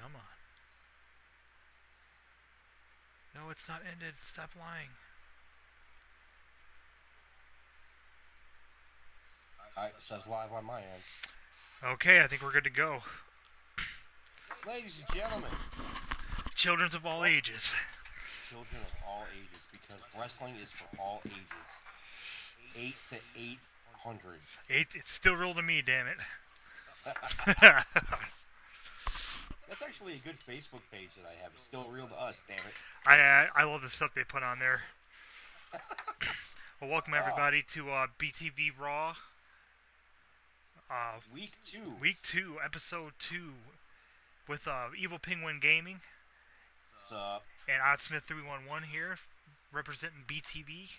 Come on. No, it's not ended. Stop lying. It says live on my end. Okay, I think we're good to go. Ladies and gentlemen. Children of all ages. Children of all ages, because wrestling is for all ages. 8 to 800. It's still real to me, damn it. That's actually a good Facebook page that I have. It's still real to us, damn it. I love the stuff they put on there. Well, welcome everybody to BTV RAW. Week 2. Week 2, episode 2, with EvilPenguinGaming. What's up? And OddSmith311 here, representing BTV.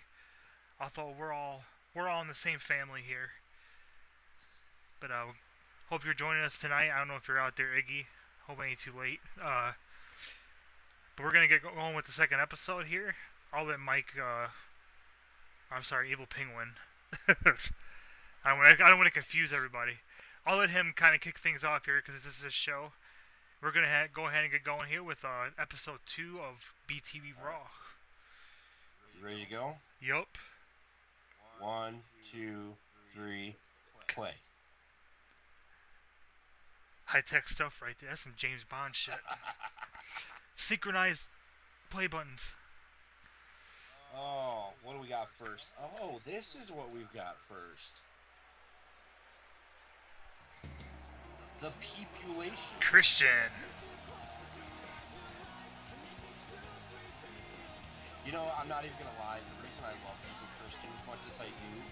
I thought we're all in the same family here. But hope you're joining us tonight. I don't know if you're out there, Iggy. Hope it ain't too late. But we're gonna get going with the second episode here. I'll let Mike. I'm sorry, Evil Penguin. I don't want to confuse everybody. I'll let him kind of kick things off here because this is his show. We're gonna go ahead and get going here with episode 2 of BTV Raw. You ready to go? Yup. 1, 2, 3, play. High-tech stuff right there. That's some James Bond shit. Synchronized play buttons. Oh, what do we got first? Oh, this is what we've got first. The population. Christian. You know, I'm not even gonna lie. The reason I love using Christian as much as I do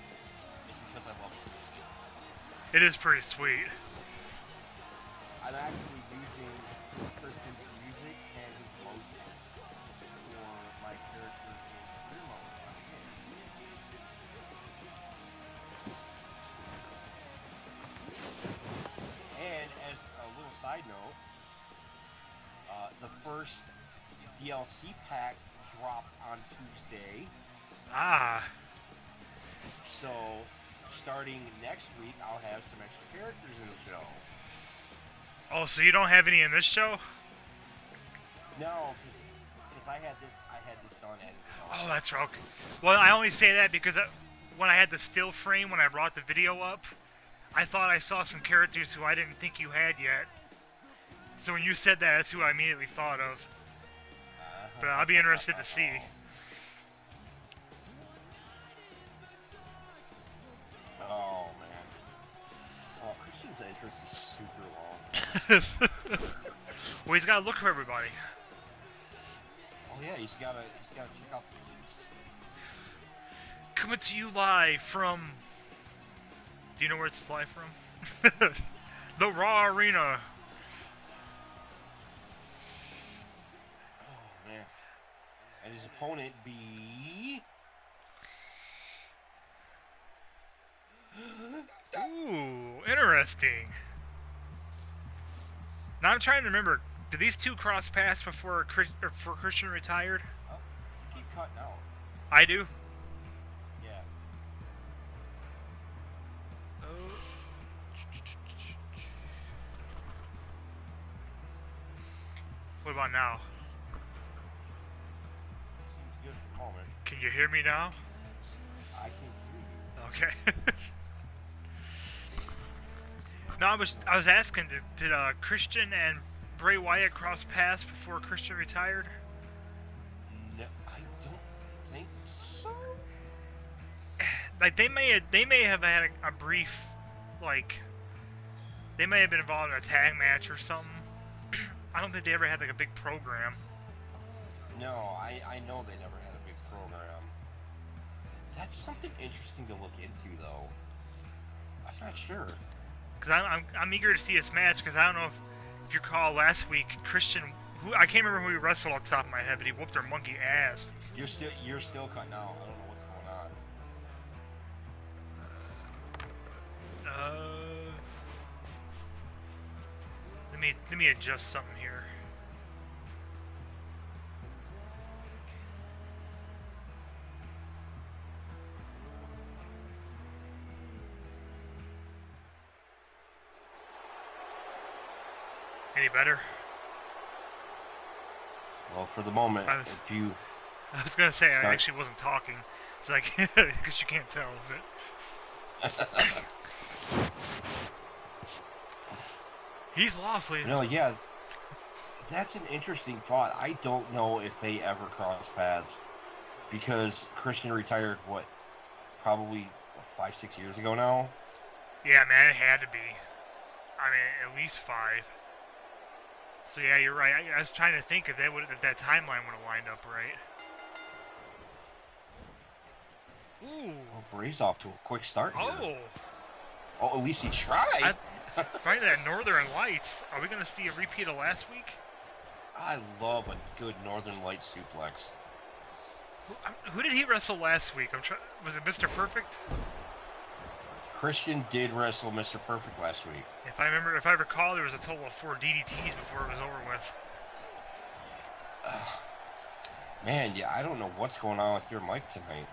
is because I love his music. It is pretty sweet. I'm actually using Christian's music and his motion for my character in career mode. And as a little side note, the first DLC pack dropped on Tuesday. Ah. So, starting next week, I'll have some extra characters in the show. Oh, so you don't have any in this show? No, because I had this done anyway. Oh, that's right. Okay. Well, I only say that because when I had the still frame, when I brought the video up, I thought I saw some characters who I didn't think you had yet. So when you said that, that's who I immediately thought of. But I'll be interested to see. Oh, man. Oh, Christian's entrance is super long. Well, he's got to look for everybody. Oh, yeah, he's gotta check out the police. Coming to you live from... Do you know where it's live from? The Raw Arena. Oh, man. And his opponent be... Ooh, interesting. Now I'm trying to remember, did these two cross paths before Christian retired? Oh, you keep cutting out. I do? Yeah. Oh. What about now? Seems good at the moment. Can you hear me now? I can hear you. Okay. No, I was asking, did Christian and Bray Wyatt cross paths before Christian retired? No, I don't think so. Like they may have had a brief, like they may have been involved in a tag match or something. I don't think they ever had like a big program. No, I know they never had a big program. That's something interesting to look into, though. I'm not sure. Because I'm eager to see this match, because I don't know if you recall last week, Christian, I can't remember who he wrestled off the top of my head, but he whooped their monkey ass. You're still cutting out. I don't know what's going on. Let me adjust something here. Any better? Well, for the moment, I was gonna say I actually wasn't talking. It's like because you can't tell. But he's lost lately. No, yeah, that's an interesting thought. I don't know if they ever cross paths because Christian retired probably 5-6 years ago now. Yeah, man, it had to be. I mean, at least 5. So yeah, you're right. I was trying to think if that timeline would have lined up right. Ooh. Well, Bray's off to a quick start here. Oh. Oh, at least he tried. Right, that Northern Lights. Are we going to see a repeat of last week? I love a good Northern Lights suplex. Who did he wrestle last week? Was it Mr. Perfect? Christian did wrestle Mr. Perfect last week. If I recall, there was a total of 4 DDTs before it was over with. Man, yeah, I don't know what's going on with your mic tonight.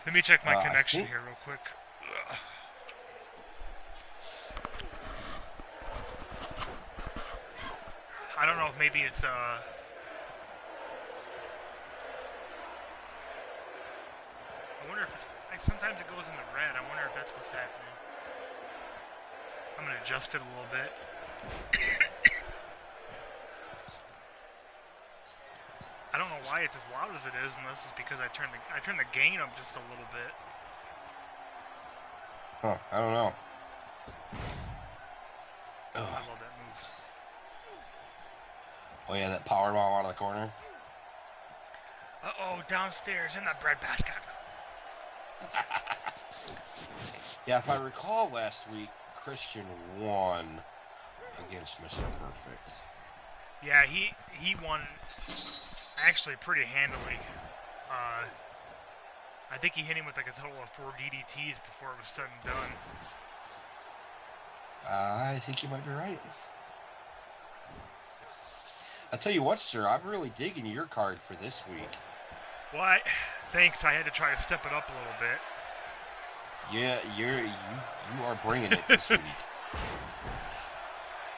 Let me check my connection here real quick. I don't know if maybe it's I wonder if it's sometimes it goes in the red. I wonder if that's what's happening. I'm gonna adjust it a little bit. I don't know why it's as loud as it is, unless it's because I turned the gain up just a little bit. Huh, I don't know. I love that move. Oh yeah, that power bomb out of the corner. Uh-oh, downstairs in the bread basket. Yeah, if I recall last week, Christian won against Mr. Perfect. Yeah, he won actually pretty handily. I think he hit him with like a total of 4 DDTs before it was said and done. I think you might be right. I'll tell you what, sir, I'm really digging your card for this week. Well, thanks. I had to try to step it up a little bit. Yeah, you are bringing it this week.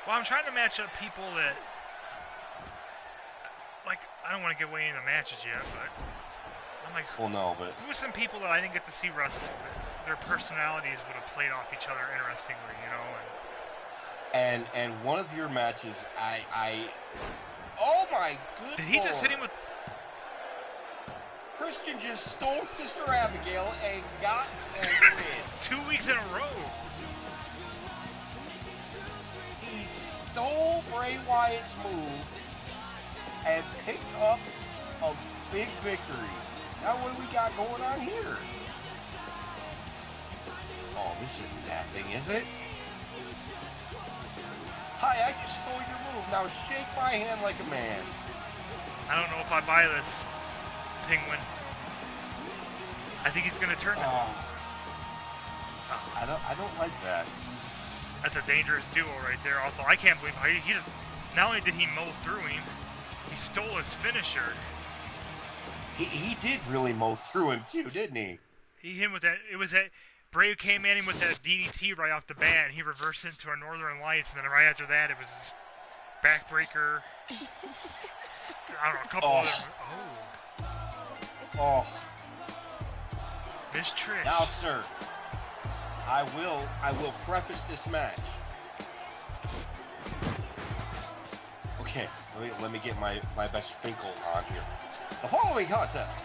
Well, I'm trying to match up people that, like, I don't want to get way into matches yet, but I'm like, well, no, but who are some people that I didn't get to see wrestle? That their personalities would have played off each other interestingly, you know? And one of your matches, oh my good Did he Lord. just hit him with? Christian just stole Sister Abigail and got a win. 2 weeks in a row. He stole Bray Wyatt's move and picked up a big victory. Now what do we got going on here? Oh, this isn't that thing, is it? Hi, I just stole your move. Now shake my hand like a man. I don't know if I buy this, Penguin. I think he's gonna turn it. I don't like that. That's a dangerous duo right there. Also, I can't believe how he just. Not only did he mow through him, he stole his finisher. He did really mow through him too, didn't he? He hit him with that. It was that Bray came at him with that DDT right off the bat, and he reversed into a Northern Lights, and then right after that, it was this backbreaker. I don't know, a couple other. Oh. Miss Trish. Now, sir, I will preface this match. Okay, let me get my best Finkel on here. The following contest.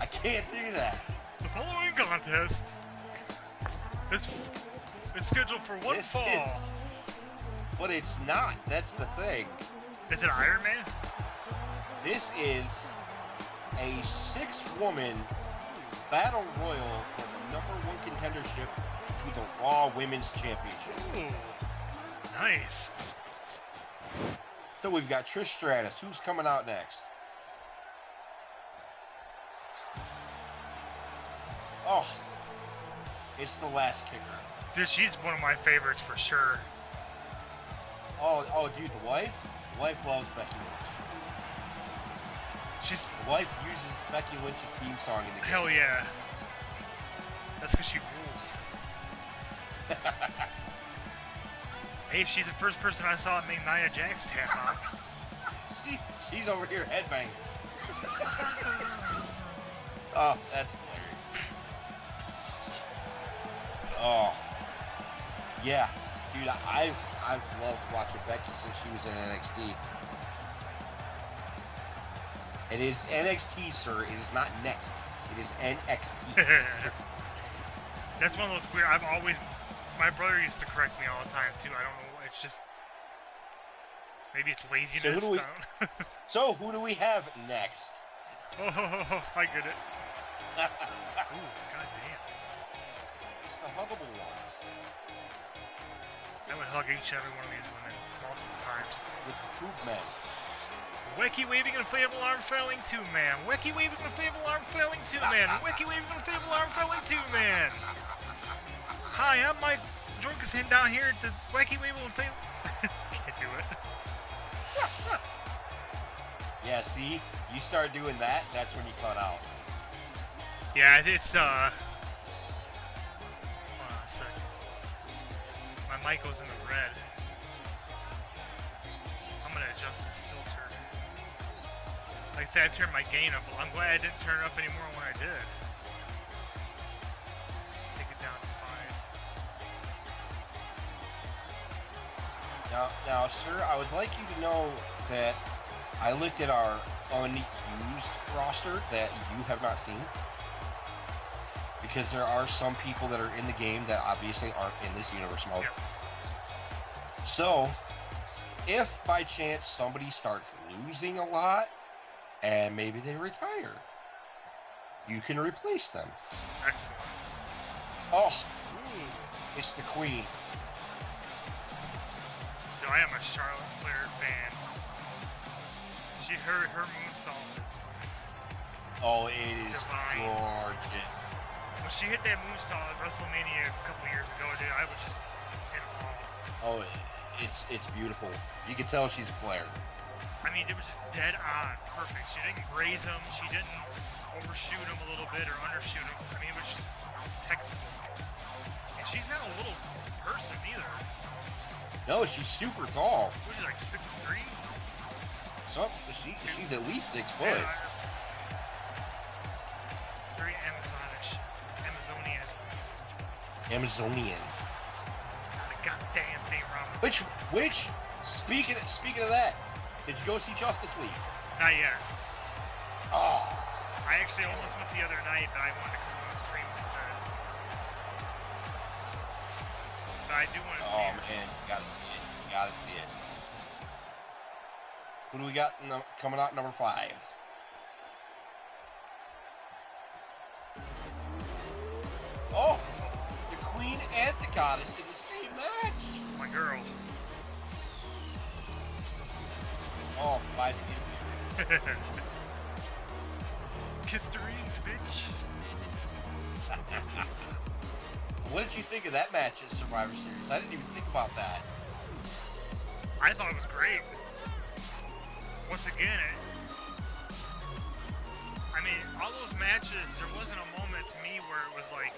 I can't do that. The following contest is scheduled for one fall. But it's not. That's the thing. Is it Iron Man? This is a 6-woman battle royal for the #1 contendership to the Raw Women's Championship. Ooh, nice. So we've got Trish Stratus. Who's coming out next? Oh, it's the last kicker. Dude, she's one of my favorites for sure. Oh, dude, the wife loves Becky Lynch. The wife uses Becky Lynch's theme song in the game. Hell yeah. That's because she rules. Hey, she's the first person I saw make Nia Jax tap out. She's over here headbanging. Oh, that's hilarious. Oh, yeah, dude, I've loved watching Becky since she was in NXT. It is NXT, sir. It is not next. It is NXT. That's one of those weird. My brother used to correct me all the time too. I don't know. It's just maybe it's laziness. So who do we have next? Oh, I get it. Ooh, goddamn. It's the huggable one. I would hug each and every one of these women multiple times. With the tube men. Wacky waving inflatable arm flailing 2-man. Wacky waving inflatable arm flailing 2-man. Wacky waving inflatable arm flailing 2-man. Hi, I'm Mike Jorgensen down here at the Wacky waving inflatable. Can't do it. Yeah, see, you start doing that, that's when you cut out. Yeah, it's hold on a sec. My mic goes in the red. I'm gonna adjust this filter. Like I said, I turned my gain up. I'm glad I didn't turn it up anymore when I did. Take it down to 5. Now, sir, I would like you to know that I looked at our unused roster that you have not seen. Because there are some people that are in the game that obviously aren't in this universe mode. Yes. So, if by chance somebody starts losing a lot, and maybe they retire, you can replace them. Excellent. Oh, Ooh. it's the Queen. So I am a Charlotte Flair fan. Her moonsault is Oh, it is divine. gorgeous. When she hit that moonsault at WrestleMania a couple years ago, dude, I was just in awe. Oh, it's beautiful. You can tell she's a Flair. I mean, it was just dead on, perfect. She didn't graze him, she didn't overshoot him a little bit or undershoot him. I mean, it was just textbook. And she's not a little person either. No, she's super tall. What is she, like 6'3"? She's at least 6 foot. Yeah, very Amazonian. The goddamn thing wrong. Which speaking of that, did you go see Justice League? Not yet. Oh, I actually almost went the other night, but I wanted to come on the stream instead. But I do want to see oh it. man, you gotta see it. You gotta see it. Who do we got coming out number 5? Oh, the Queen and the Goddess in the same match. My girl. Oh, 5 Kiss the rings, bitch. What did you think of that match at Survivor Series? I didn't even think about that. I thought it was great. Once again, I mean, all those matches, there wasn't a moment to me where it was like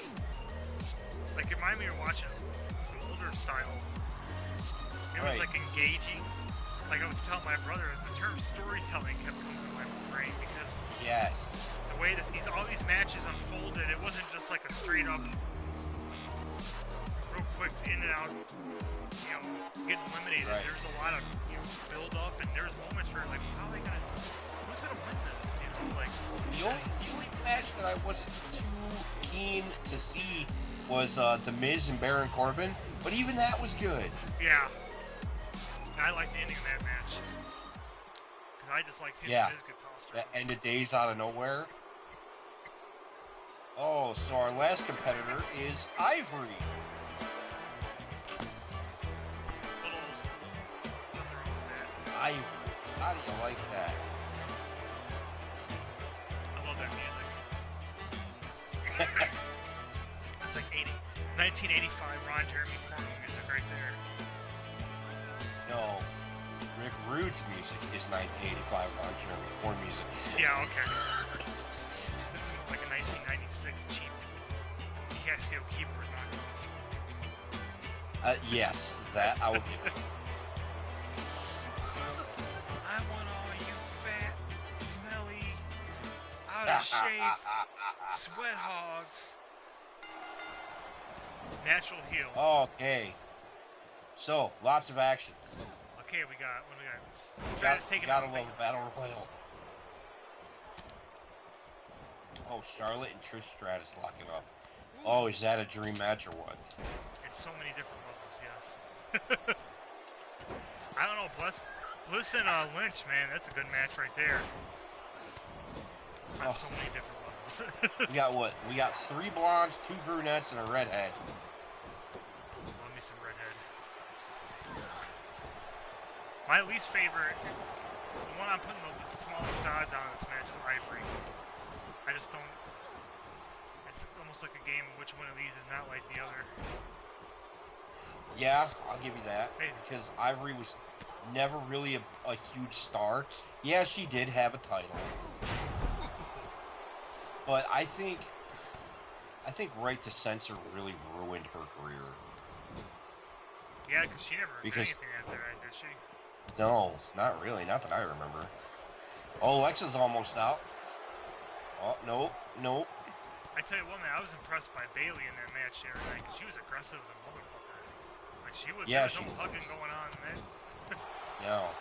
it reminded me of watching some older style. It was Right. like engaging. Like I was telling my brother, the term storytelling kept coming to my brain because Yes. the way that all these matches unfolded, it wasn't just like a straight up, real quick in and out, getting eliminated. Right. There's a lot of build up, and there's moments where like, how are they gonna, who's gonna win this? Like The only match that I wasn't too keen to see was The Miz and Baron Corbin, but even that was good. yeah. I like the ending of that match because I just like seeing Yeah. Miz get tossed That around. ended days out of nowhere. Oh, so our last competitor is Ivory. Nothing wrong with that. Ivory. How do you like that? I love that music. It's like 1985 Ron Jeremy porno music right there. No, Rick Rude's music is 1985 Ron Jeremy porn music. Yeah, okay. This is like a 1996 cheap Casio keyboard knockoff. Yes, that I will give you. I want all you fat, smelly, out of shape, sweat hogs. Natural heal. Okay. So, lots of action. Okay, what do we got? Gotta love a battle royal. Oh, Charlotte and Trish Stratus locking up. Ooh. Oh, is that a dream match or what? In so many different levels, yes. I don't know, Bliss and Lynch, man, that's a good match right there. On so many different levels. We got what? We got 3 blondes, 2 brunettes, and a redhead. Love me some redhead. My least favorite, the one I'm putting the smallest odds on this match is Ivory. I just don't. It's almost like a game of which one of these is not like the other. Yeah, I'll give you that. Hey. Because Ivory was never really a huge star. Yeah, she did have a title. But I think Right to Censor really ruined her career. Yeah, because she never did anything after that, did she? No, not really. Not that I remember. Oh, Lexa's almost out. Oh, nope. I tell you what, man, I was impressed by Bailey in that match the other night, because she was aggressive as a motherfucker. Like, there was no hugging going on, man. No.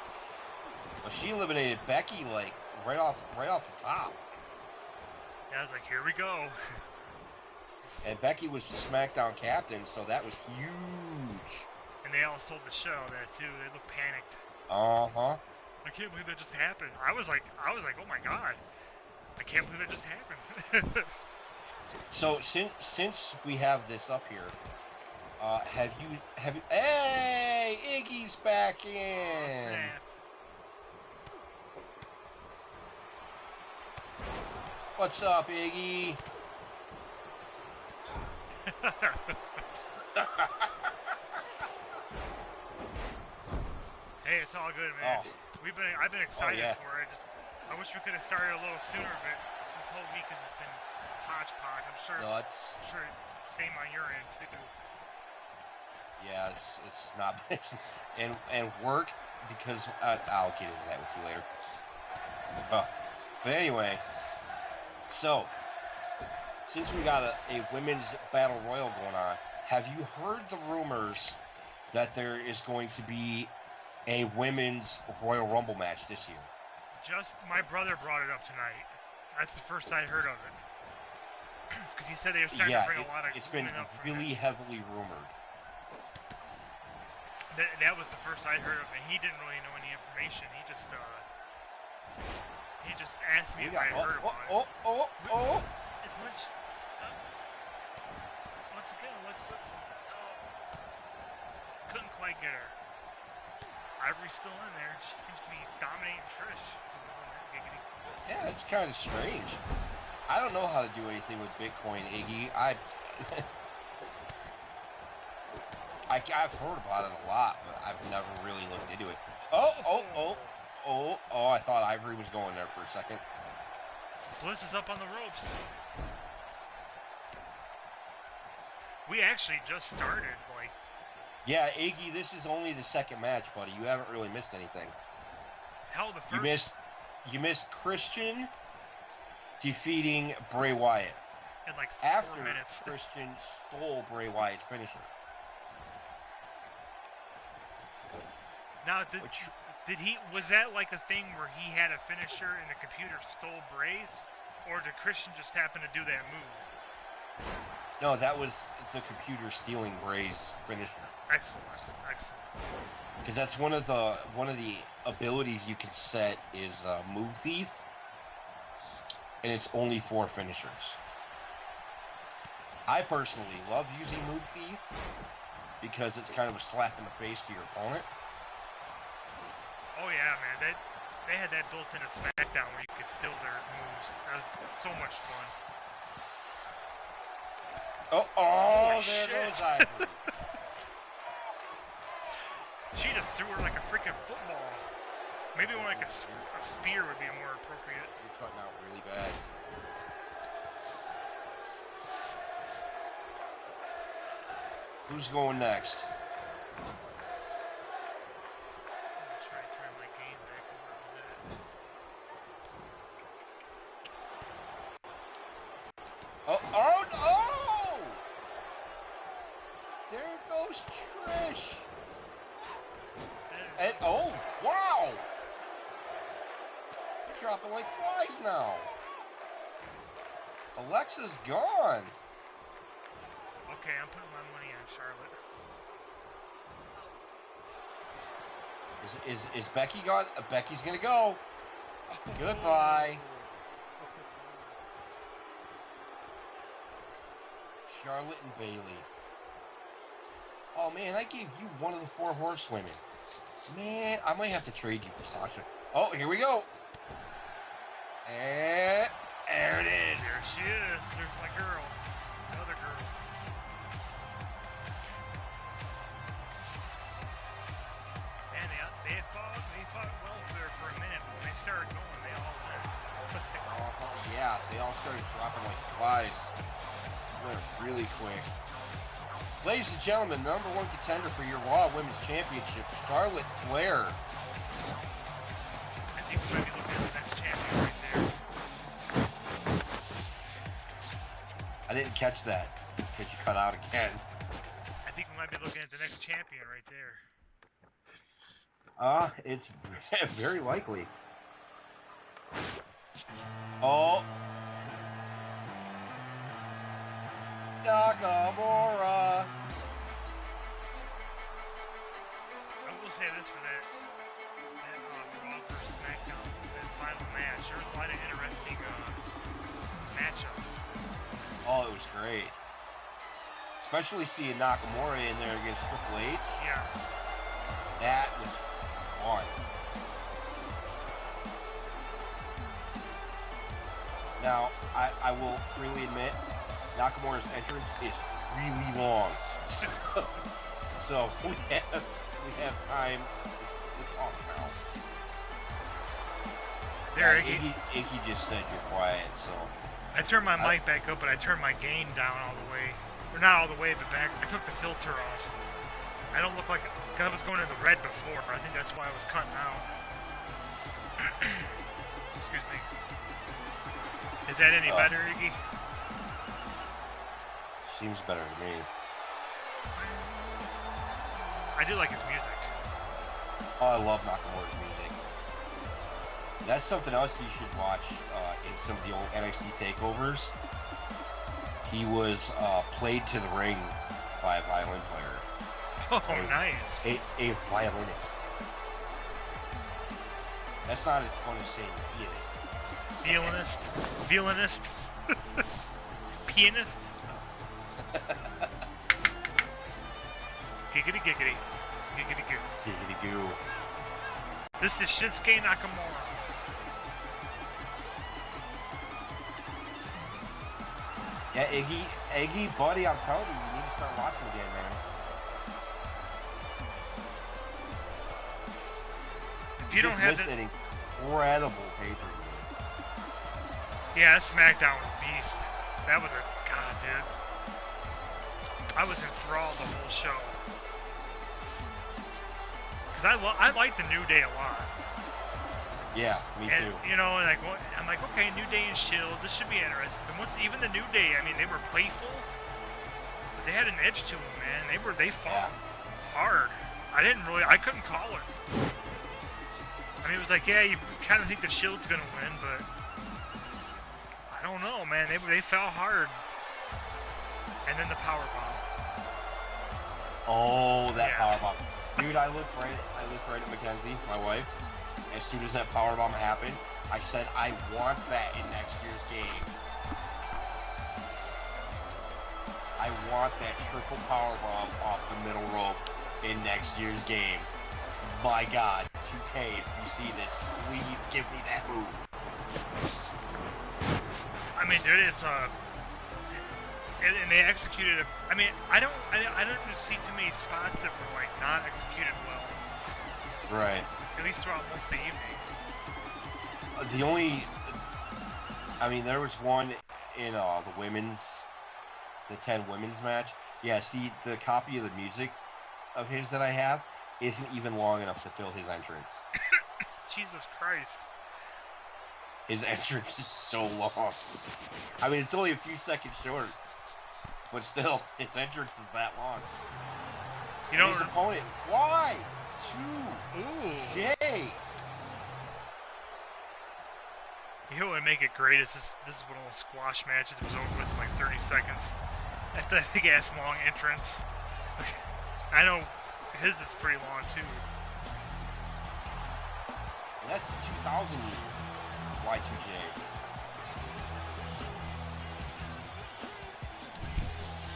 But she eliminated Becky, like, right off the top. Yeah, I was like, here we go. And Becky was the SmackDown captain, so that was huge. And they all sold the show that too. They looked panicked. Uh-huh. I can't believe that just happened. I was like, oh my god. I can't believe that just happened. So since we have this up here, have you hey, Iggy's back in. What's up, Iggy? Hey, it's all good, man. Oh. I've been excited yeah. for it. I wish we could have started a little sooner, but this whole week has just been hodgepodge. I'm sure. No, Same on your end too. Yeah, it's not and work because I'll get into that with you later. But anyway, so since we got a women's battle royal going on, have you heard the rumors that there is going to be a women's Royal Rumble match this year? Just my brother brought it up tonight. That's the first I heard of it. Because he said they were starting to bring a lot of. It's been really heavily rumored. That was the first I heard of, and he didn't really know any information. He just asked me if I had heard about it. It's much. Once again, couldn't quite get her. Ivory's still in there. She seems to be dominating Trish. Yeah, it's kind of strange. I don't know how to do anything with Bitcoin, Iggy. I've heard about it a lot, but I've never really looked into it. Oh, I thought Ivory was going there for a second. Bliss is up on the ropes. We actually just started, like. Yeah, Iggy, this is only the second match, buddy. You haven't really missed anything. Hell, the first. You missed Christian defeating Bray Wyatt. In like 4 minutes. Christian stole Bray Wyatt's finisher. Now, was that like a thing where he had a finisher and the computer stole Bray's? Or did Christian just happen to do that move? No, that was the computer stealing Bray's finisher. Excellent. Because that's one of the abilities you can set is Move Thief, and it's only 4 finishers. I personally love using Move Thief because it's kind of a slap in the face to your opponent. Oh yeah, man, they had that built in at SmackDown where you could steal their moves. That was so much fun. There goes Ivory. She just threw her like a freaking football. Maybe one like a spear would be more appropriate. You're cutting out really bad. Who's going next? try to turn my game back to where it was at. Oh no! There goes Trish. And oh wow! You're dropping like flies now. Alexa's gone. Okay, I'm putting my money on Charlotte. Is Becky gone? Becky's gonna go. Goodbye. Charlotte and Bailey. Oh man, I gave you one of the 4 horsewomen. Man, I might have to trade you for Sasha. Oh, here we go. And there it is. There she is. There's my girl. The other girl. And they fought well there for a minute, but when they started going, they all went. Yeah, they all started dropping like flies. Went really quick. Ladies and gentlemen, the #1 contender for your Raw Women's Championship, Charlotte Flair. I think we might be looking at the next champion right there. I didn't catch that because you cut out again. I think we might be looking at the next champion right there. It's very likely. Oh. Nakamura. I will say this for that Raw versus SmackDown, that final match. There was a lot of interesting matchups. Oh, it was great. Especially seeing Nakamura in there against Triple H. Yeah. That was fun. Now, I will freely admit, Nakamura's entrance is really long. So we have time to talk now. There, Iggy just said you're quiet, so. I turned my mic back up, but I turned my gain down all the way. Or not all the way, but back. I took the filter off. I don't look like, because I was going in the red before. I think that's why I was cutting out. Excuse me. Is that any better, Iggy? Seems better to me. I do like his music. Oh, I love Nakamura's music. That's something else you should watch in some of the old NXT takeovers. He was played to the ring by a violin player. Oh, nice. A violinist. That's not as fun as saying pianist. Violinist. Pianist. Giggity giggity. Giggity goo. Giggity goo. This is Shinsuke Nakamura. Yeah, Iggy, buddy, I'm telling you, you need to start watching again, man. If you don't have an incredible pay-per-view. Yeah, SmackDown was beast. That was a god, dude. I was enthralled the whole show. Cause I like the New Day a lot. Yeah, me too. You know, like I'm like, okay, New Day and Shield, this should be interesting. And once even the New Day, I mean, they were playful, but they had an edge to them, man. They fought hard. I couldn't call it. I mean, it was like, yeah, you kind of think the Shield's gonna win, but I don't know, man. They fell hard. And then the powerbomb. Oh, that powerbomb. Dude, I looked right at Mackenzie, my wife. As soon as that powerbomb happened, I said, I want that in next year's game. I want that triple powerbomb off the middle rope in next year's game. My God, 2K, if you see this, please give me that move. I mean, dude, it's and they executed it. I mean, I don't see too many spots that were like not executed well. Right. At least throughout most of the evening. There was one in the 10 women's match. Yeah, see, the copy of the music of his that I have isn't even long enough to fill his entrance. Jesus Christ. His entrance is so long. I mean, it's only a few seconds short, but still, his entrance is that long. You know, his opponent, why? Ooh. Jay. You know what would make it great is this is one of those squash matches. It was over with in like 30 seconds. That's the big ass long entrance. I know his is pretty long too. That's 2000 Y2J.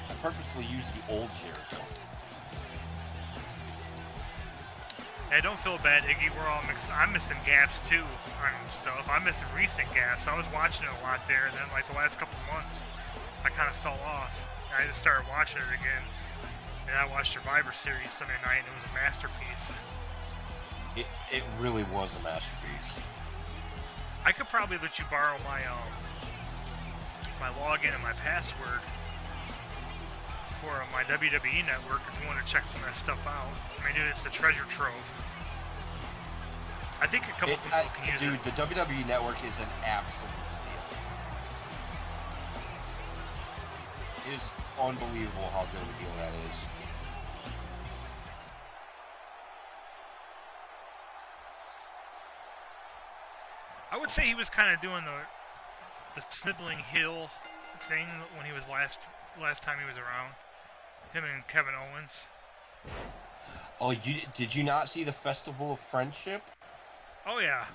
I purposely used the old Jericho. I don't feel bad, Iggy. We're all I'm missing gaps too on stuff. I'm missing recent gaps. I was watching it a lot there, and then like the last couple months, I kind of fell off. I just started watching it again, and I watched Survivor Series Sunday night, and it was a masterpiece. It really was a masterpiece. I could probably let you borrow my my login and my password for my WWE network if you want to check some of that stuff out. I mean, dude, it's a treasure trove. I think a couple people can use dude, it. the WWE network is an absolute steal. It is unbelievable how good a deal that is. I would say he was kind of doing the sniveling heel thing when he was last time he was around. Him and Kevin Owens. Oh, did you not see the Festival of Friendship? Oh yeah.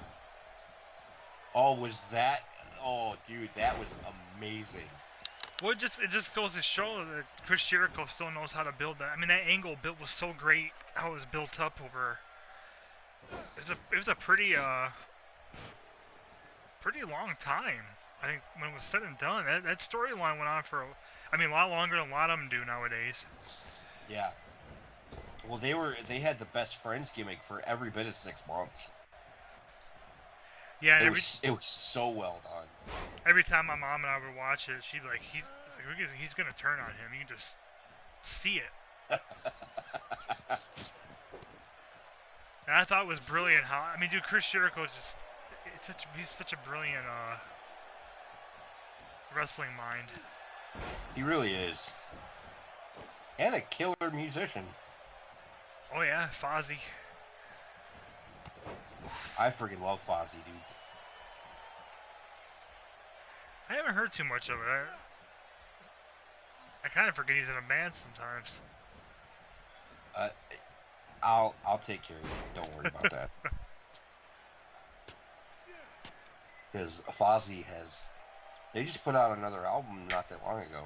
Oh, was that? Oh, dude, that was amazing. Well, it just goes to show that Chris Jericho still knows how to build that. I mean, that angle built was so great. How it was built up over. It was a pretty long time. I think when it was said and done, that storyline went on for, a lot longer than a lot of them do nowadays. Yeah. Well, they had the best friends gimmick for every bit of 6 months. Yeah, it was so well done. Every time my mom and I would watch it, she'd be like, he's gonna turn on him. You can just see it. And I thought it was brilliant how, dude, Chris Jericho is just, he's such a brilliant wrestling mind. He really is. And a killer musician. Oh yeah, Fozzy. I freaking love Fozzy, dude. I haven't heard too much of it. I kind of forget he's in a band sometimes. I'll take care of you. Don't worry about that. Because Fozzy they just put out another album not that long ago.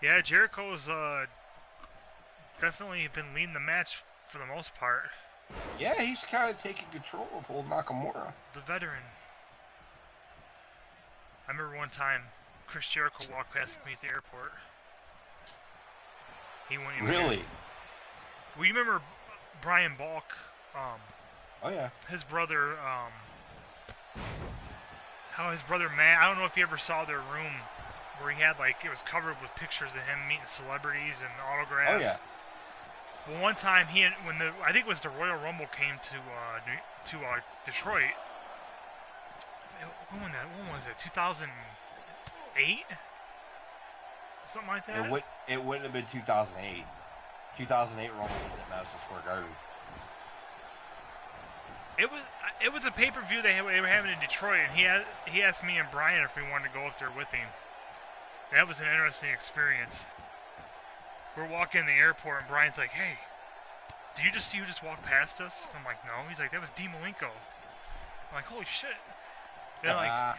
Yeah, Jericho's definitely been leading the match for the most part. Yeah, he's kind of taking control of old Nakamura. The veteran. I remember one time Chris Jericho walked past me at the airport. He went. Really? Well, you remember Brian Balk? Oh yeah. His brother. How his brother Matt. I don't know if you ever saw their room, where he had it was covered with pictures of him meeting celebrities and autographs. Oh yeah. Well, one time I think it was the Royal Rumble came to Detroit. When was it? 2008? Something like that. It wouldn't have been 2008. 2008 Rumble was at Madison Square Garden. It was a pay-per-view they were having in Detroit, and he asked me and Brian if we wanted to go up there with him. That was an interesting experience. We're walking in the airport, and Brian's like, "Hey, do you just see who just walked past us?" I'm like, "No." He's like, "That was Dean Malenko." I'm like, "Holy shit!" And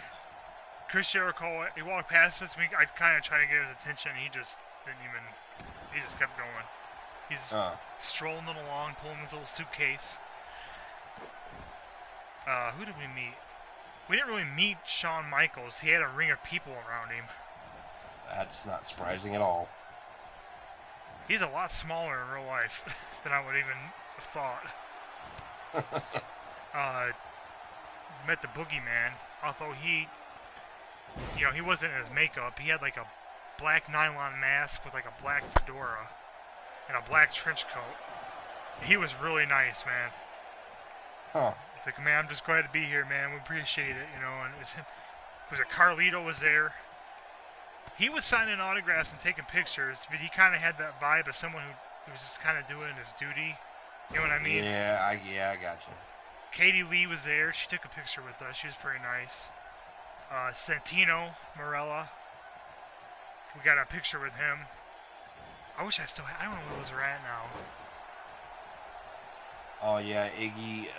Chris Jericho, he walked past us. I kind of tried to get his attention. He just didn't even. He just kept going. He's strolling along, pulling his little suitcase. Who did we meet? We didn't really meet Shawn Michaels. He had a ring of people around him. That's not surprising at all. He's a lot smaller in real life than I would even have thought. Met the Boogeyman, although he wasn't in his makeup. He had black nylon mask with like a black fedora and a black trench coat. He was really nice, man. Huh. It's like, man, I'm just glad to be here, man. We appreciate it, you know. And it was him. It was a Carlito was there. He was signing autographs and taking pictures, but he kind of had that vibe of someone who was just kind of doing his duty. You know what I mean? Yeah, I got you. Katie Lee was there. She took a picture with us. She was pretty nice. Santino Morella. We got a picture with him. I wish I still had. I don't know where those are at now. Oh yeah, Iggy.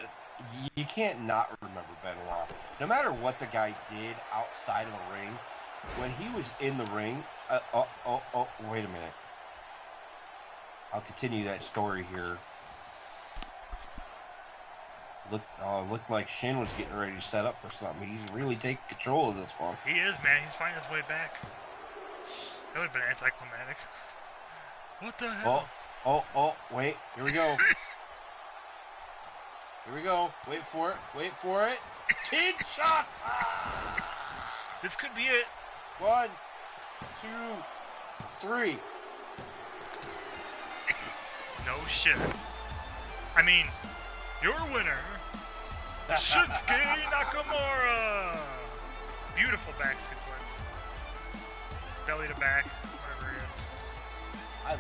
You can't not remember Benoit. No matter what the guy did outside of the ring, when he was in the ring, wait a minute. I'll continue that story here. Looked like Shin was getting ready to set up for something. He's really taking control of this one. He is, man. He's finding his way back. That would have been anticlimactic. What the hell? Oh, wait. Here we go. Here we go. Wait for it. Wait for it. Kinshasa! This could be it. 1, 2, 3. No shit. I mean, your winner, Shinsuke Nakamura. Beautiful back sequence. Belly to back, whatever it is. I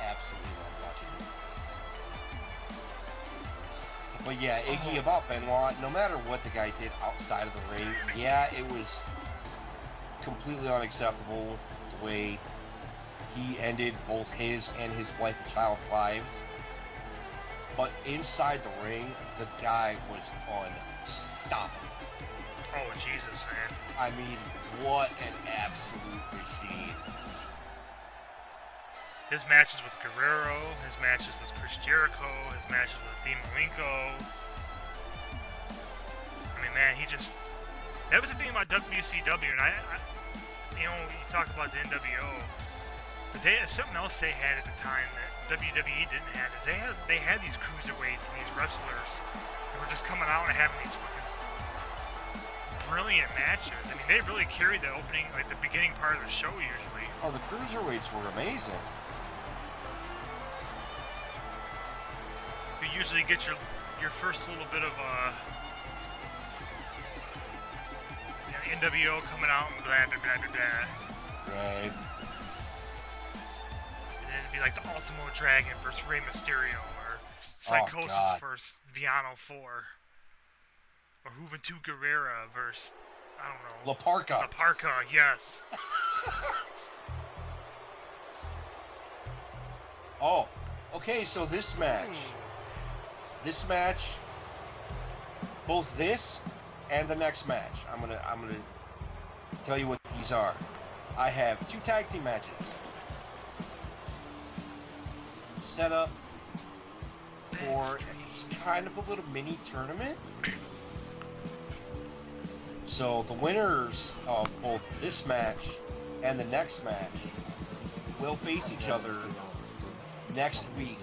absolutely love watching it. But yeah, Iggy, about Benoit, no matter what the guy did outside of the ring, yeah, it was completely unacceptable the way he ended both his and his wife and child's lives. But inside the ring, the guy was unstoppable. Oh, Jesus, man. I mean, what an absolute machine. His matches with Guerrero, his matches with Chris Jericho, his matches with Dean Malenko. I mean, man, that was the thing about WCW, and I you know, you talk about the NWO, but something else they had at the time that WWE didn't have is they had these cruiserweights and these wrestlers that were just coming out and having these fucking brilliant matches. I mean, they really carried the opening, like the beginning part of the show usually. Oh, the cruiserweights were amazing. You usually get your first little bit of NWO coming out and blah blah blah blah blah. Right. And then it'd be like the Ultimo Dragon versus Rey Mysterio, or Psychosis versus Viano 4, or Juventud Guerrera versus, I don't know. La Parka. La Parka, yes. Oh, okay, so this match, both this and the next match, I'm gonna tell you what these are. I have 2 tag team matches set up for it's kind of a little mini tournament. So the winners of both this match and the next match will face each other next week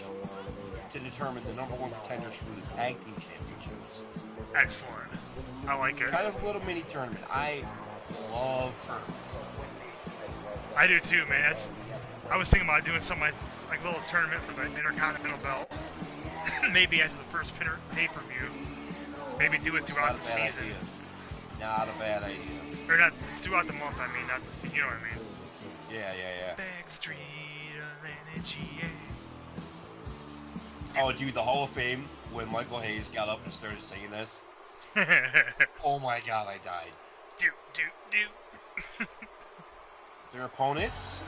to determine the #1 contenders for the tag team championships. Excellent. I like it. Kind of a little mini tournament. I love tournaments. I do too, man. I was thinking about doing something like a little tournament for the Intercontinental belt. Maybe after the first pay-per-view. Maybe do it throughout the season. Idea. Not a bad idea. Or not throughout the month, I mean, not the season. You know what I mean? Yeah. Backstreet Atlantic. Oh, dude, the Hall of Fame, when Michael Hayes got up and started singing this. Oh my god, I died. Do. Their opponents,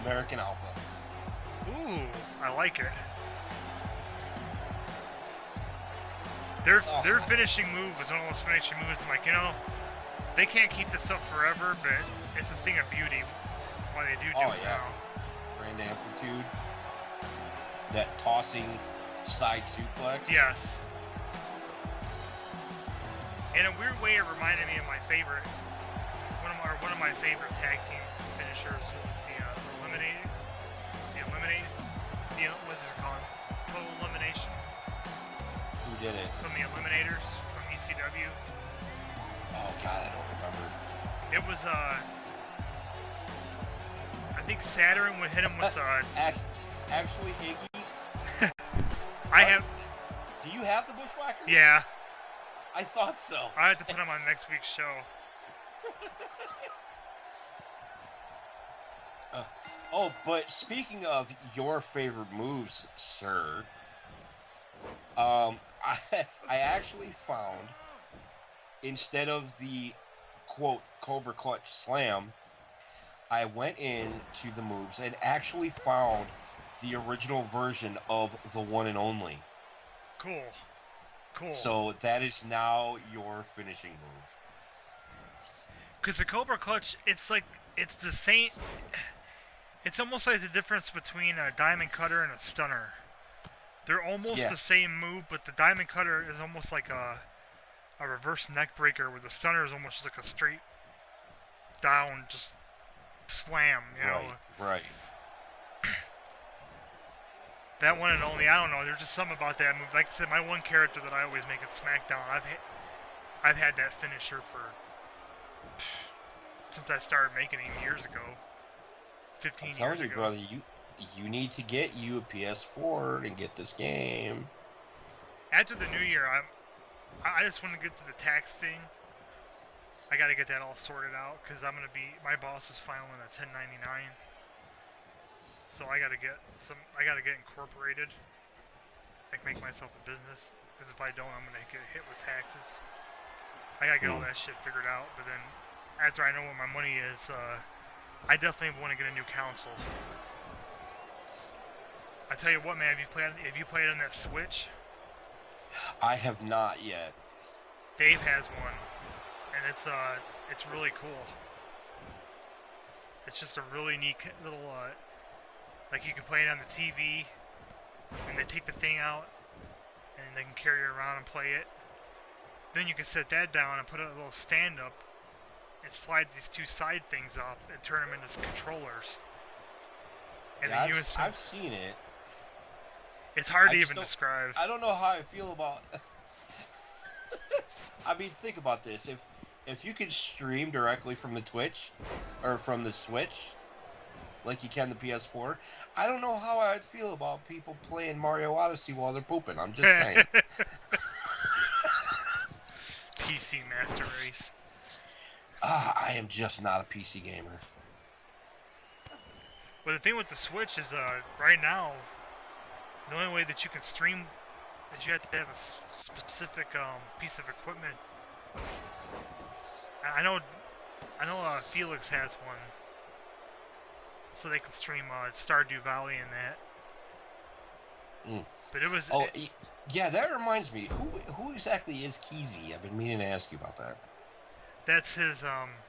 American Alpha. Ooh, I like it. Their finishing move was one of those finishing moves. I'm like, you know, they can't keep this up forever, but it's a thing of beauty why they do it now. Grand amplitude. That tossing side suplex. Yes. In a weird way, it reminded me of my favorite, one of my favorite tag team finishers was the what's it called? Total Elimination. Who did it? From the Eliminators from ECW. Oh God, I don't remember. It was I think Saturn would hit him with Actually, Iggy. I have. Do you have the Bushwhackers? Yeah. I thought so. I have to put them on next week's show. Oh, but speaking of your favorite moves, sir, I actually found, instead of the quote Cobra Clutch Slam, I went into the moves and actually found the original version of the one and only. Cool. Cool. So that is now your finishing move. Because the Cobra Clutch, it's like, it's the same. It's almost like the difference between a Diamond Cutter and a Stunner. They're almost the same move, but the Diamond Cutter is almost like a reverse neck breaker, where the Stunner is almost just like a straight down, just slam, you know? Right. That one and only, I don't know, there's just something about that move. Like I said, my one character that I always make it SmackDown, I've had that finisher for since I started making him years ago. 15 years ago. Brother, you need to get you a PS4 and get this game. After the new year, I just want to get to the tax thing. I got to get that all sorted out, because my boss is filing a 1099. So I got to get incorporated, like make myself a business, because if I don't, I'm going to get hit with taxes. I got to get all that shit figured out, but then after I know what my money is, I definitely want to get a new console. I tell you what, man, have you played on that Switch? I have not yet. Dave has one, and it's really cool. It's just a really neat little, like you can play it on the TV, and they take the thing out, and they can carry it around and play it. Then you can set that down and put a little stand up, and slide these two side things off and turn them into controllers. And yeah, I've seen it. It's hard to even describe. I don't know how I feel about. I mean, think about this. If you could stream directly from the Twitch or from the Switch, like you can the PS4, I don't know how I'd feel about people playing Mario Odyssey while they're pooping. I'm just saying. PC Master Race. I am just not a PC gamer. Well, the thing with the Switch is, right now, the only way that you can stream is you have to have a specific piece of equipment. I know Felix has one, so they can stream Stardew Valley and that. But it was. Yeah, that reminds me. Who exactly is Keezy? I've been meaning to ask you about that. That's his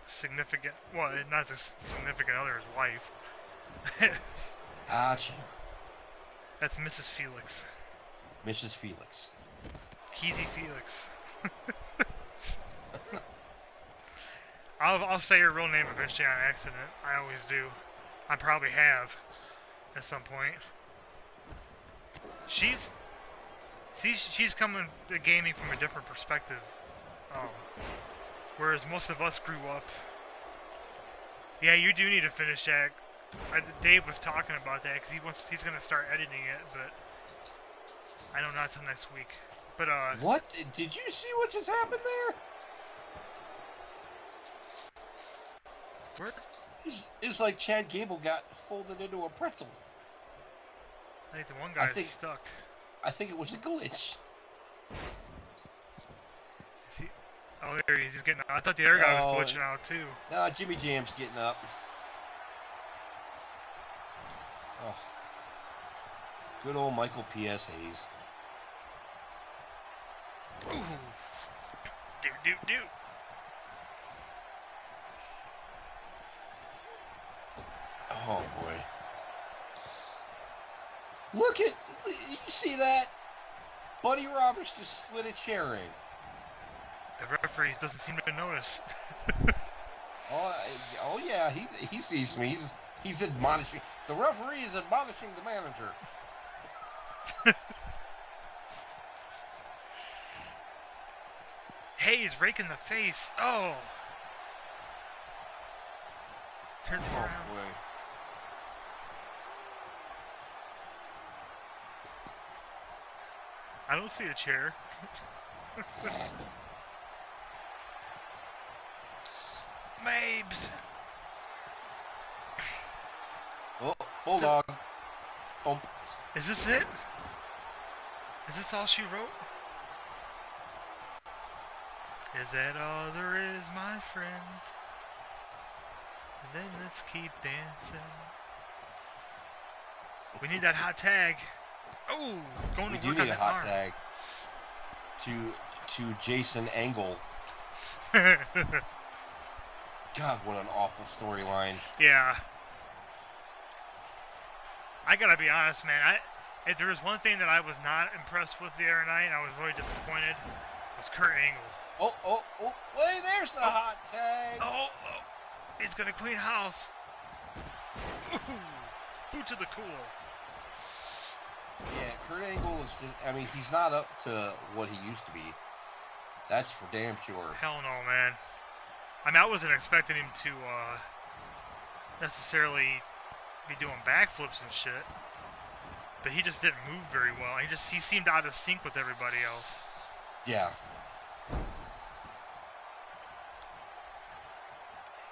significant. Well, not his significant other, his wife. Gotcha. That's Mrs. Felix. Mrs. Felix. Keezy Felix. I'll say her real name eventually on accident. I always do. I probably have at some point. She's coming to gaming from a different perspective. Whereas most of us grew up. Yeah, you do need to finish that. Dave was talking about that because he's gonna start editing it, but I know not till next week. But what did you see? What just happened there? Where? It's like Chad Gable got folded into a pretzel. I think the one guy is stuck. I think it was a glitch. Oh, there he is. He's getting. I thought the other guy was glitching out too. No, Jimmy Jam's getting up. Oh. Good old Michael P.S. Hayes. Ooh. Do. Oh boy. Look at, you see that? Buddy Roberts just slid a chair in. The referee doesn't seem to notice. Oh yeah, he sees me. He's admonishing. The referee is admonishing the manager. Hayes raking the face. Oh. Turns him Oh around. boy. I don't see a chair. Mabes. Oh, bulldog. Thump. Is this it? Is this all she wrote? Is that all there is, my friend? Then let's keep dancing. We need that hot tag. Oh, going We to do work need on a that hot arm. tag to Jason Angle. God, what an awful storyline. Yeah. I gotta be honest, man. If there was one thing that I was not impressed with the other night, and I was really disappointed, was Kurt Angle. Oh, wait, there's the hot tag. Oh, he's gonna clean house. Ooh, boot to the cool. Yeah, Kurt Angle is just, I mean, he's not up to what he used to be. That's for damn sure. Hell no, man. I mean, I wasn't expecting him to necessarily be doing backflips and shit, but he just didn't move very well. He seemed out of sync with everybody else. Yeah.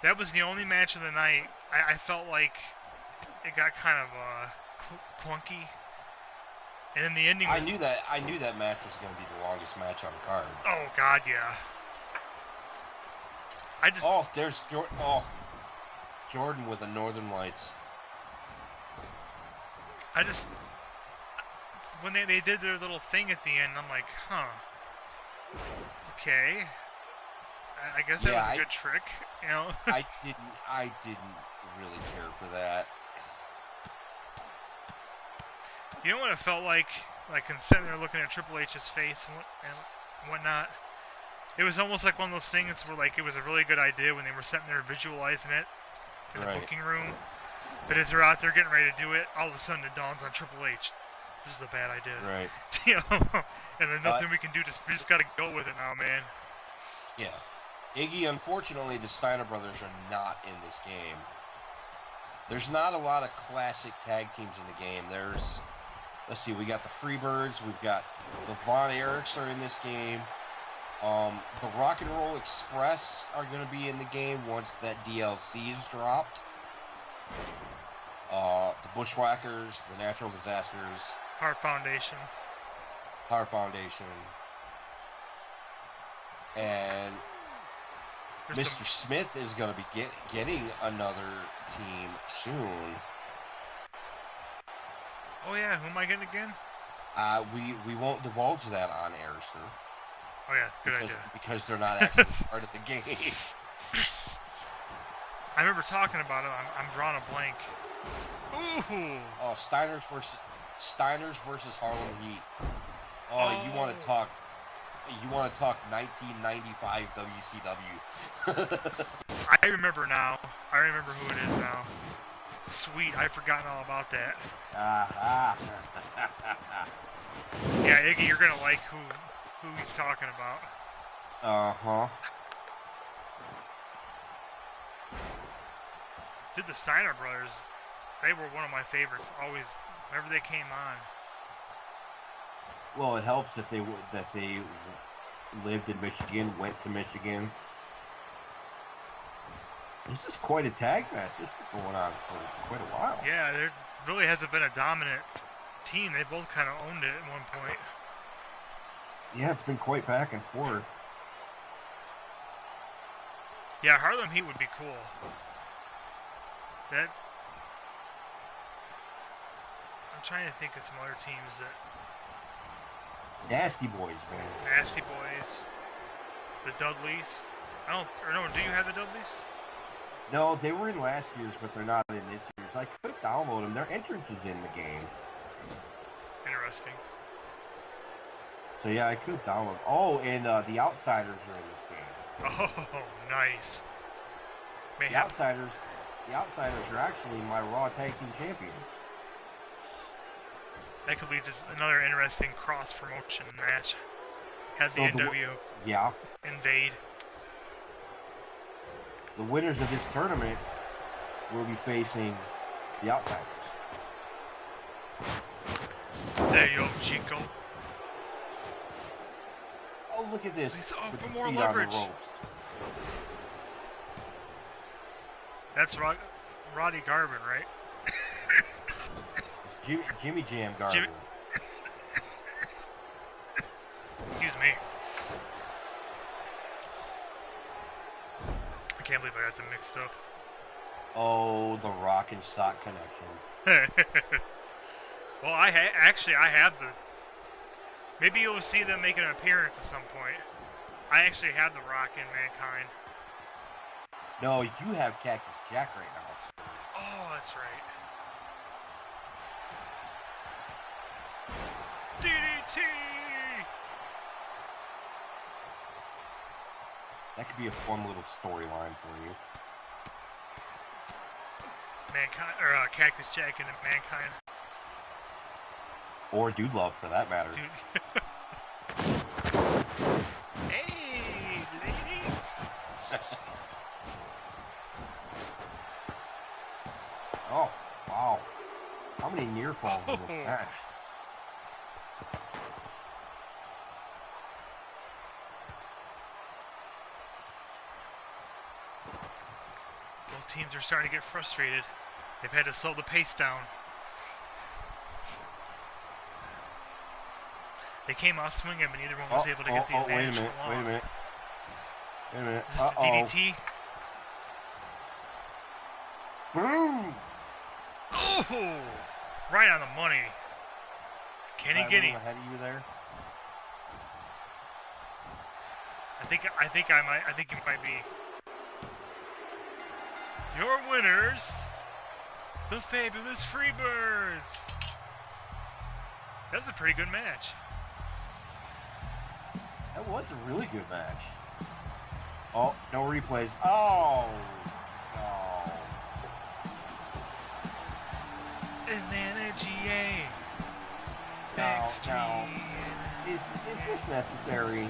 That was the only match of the night. I felt like it got kind of clunky, and in the ending, I knew that match was going to be the longest match on the card. Oh God, yeah. There's Jordan. Jordan with the Northern Lights. When they did their little thing at the end, I'm like, huh. Okay. I guess that was a good trick, you know. I didn't really care for that. You know what it felt like in sitting there looking at Triple H's face and whatnot. It was almost like one of those things where like it was a really good idea when they were sitting there visualizing it in the booking room. But as they're out there getting ready to do it, all of a sudden it dawns on Triple H. This is a bad idea. Right. You know, and there's nothing we can do. We just got to go with it now, man. Yeah. Iggy, unfortunately, the Steiner brothers are not in this game. There's not a lot of classic tag teams in the game. Let's see, we got the Freebirds, we've got the Von Erichs are in this game. The Rock and Roll Express are going to be in the game once that DLC is dropped. The Bushwhackers, the Natural Disasters, Heart Foundation, and Mr. Smith is going to be getting another team soon. Oh yeah, who am I getting again? We won't divulge that on air, sir. Oh yeah, good idea. Because they're not actually part of the game. I remember talking about it. I'm drawing a blank. Ooh. Oh, Steiners versus Harlem Heat. Oh, you want to talk 1995 WCW. I remember now. I remember who it is now. Sweet, I've forgotten all about that. Yeah, Iggy, you're gonna like who he's talking about. Dude, the Steiner brothers, they were one of my favorites. Always, whenever they came on. Well, it helps that they lived in Michigan, went to Michigan. This is quite a tag match. This is going on for quite a while. Yeah, there really hasn't been a dominant team. They both kind of owned it at one point. Yeah, it's been quite back and forth. Yeah, Harlem Heat would be cool. I'm trying to think of some other teams that... Nasty Boys, man. Nasty Boys. The Dudleys. Do you have the Dudleys? No, they were in last year's, but they're not in this year's. I could download them. Their entrance is in the game. Interesting. So yeah, I could download. Oh, and the Outsiders are in this game. Oh, nice. The Outsiders are actually my Raw Tag Team Champions. That could lead to another interesting cross-promotion match. Has the NW. invade. The winners of this tournament will be facing the Outsiders. There you go, Chico. Oh, look at this. He's off with for the more feet on leverage. the ropes. That's Roddy Garvin, right? It's Jimmy Jam Garvin. Excuse me. I can't believe I got them mixed up. Oh, the Rock and Sock connection. Well, I have the. Maybe you'll see them make an appearance at some point. I actually have the Rock in Mankind. No, you have Cactus Jack right now. Oh, that's right. DDT! That could be a fun little storyline for you. Mankind, or Cactus Jack into Mankind. Or Dude Love, for that matter. Dude. Hey, ladies! Oh, wow. How many near falls in this match? Both teams are starting to get frustrated. They've had to slow the pace down. They came out swinging, but neither one was able to get the advantage for long. Wait a minute. Wait a minute. Is this the DDT? Boom! Oh! Right on the money. Can he get him? Ahead of you there. I think you might be. Your winners, the Fabulous Freebirds. That was a pretty good match. That was a really good match. Oh, no replays. Oh, no. And then a GA. No. Is this necessary?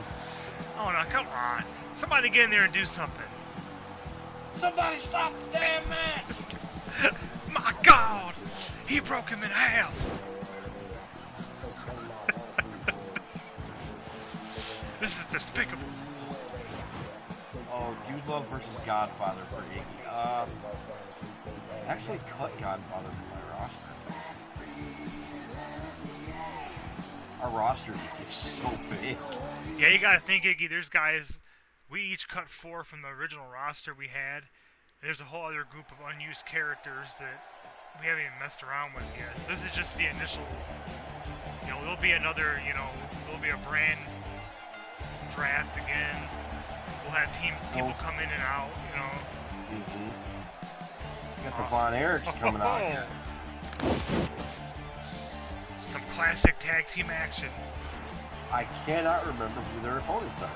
Oh no, come on. Somebody get in there and do something. Somebody stop the damn match! My God! He broke him in half. This is despicable. Oh, Dude Love versus Godfather for Iggy. Actually cut Godfather from my roster. Our roster is so big. Yeah, you gotta think, Iggy, there's guys, we each cut 4 from the original roster we had. There's a whole other group of unused characters that we haven't even messed around with yet. This is just the initial, there'll be another, there'll be a brand draft again. We'll have people come in and out, Mm-hmm. Got the Von Erichs coming out here. Some classic tag team action. I cannot remember who their opponents are.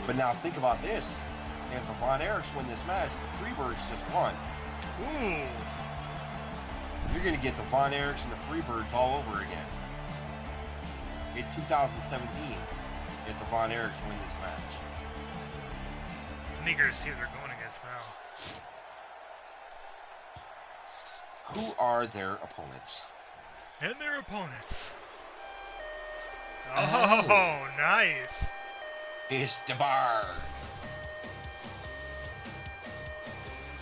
But now think about this. If the Von Erichs win this match, the Freebirds just won. Ooh. You're going to get the Von Erichs and the Freebirds all over again. In 2017, if the Von Erichs win this match. I'm eager to see who they're going against now. Who are their opponents? And their opponents. Oh, nice. It's the bar.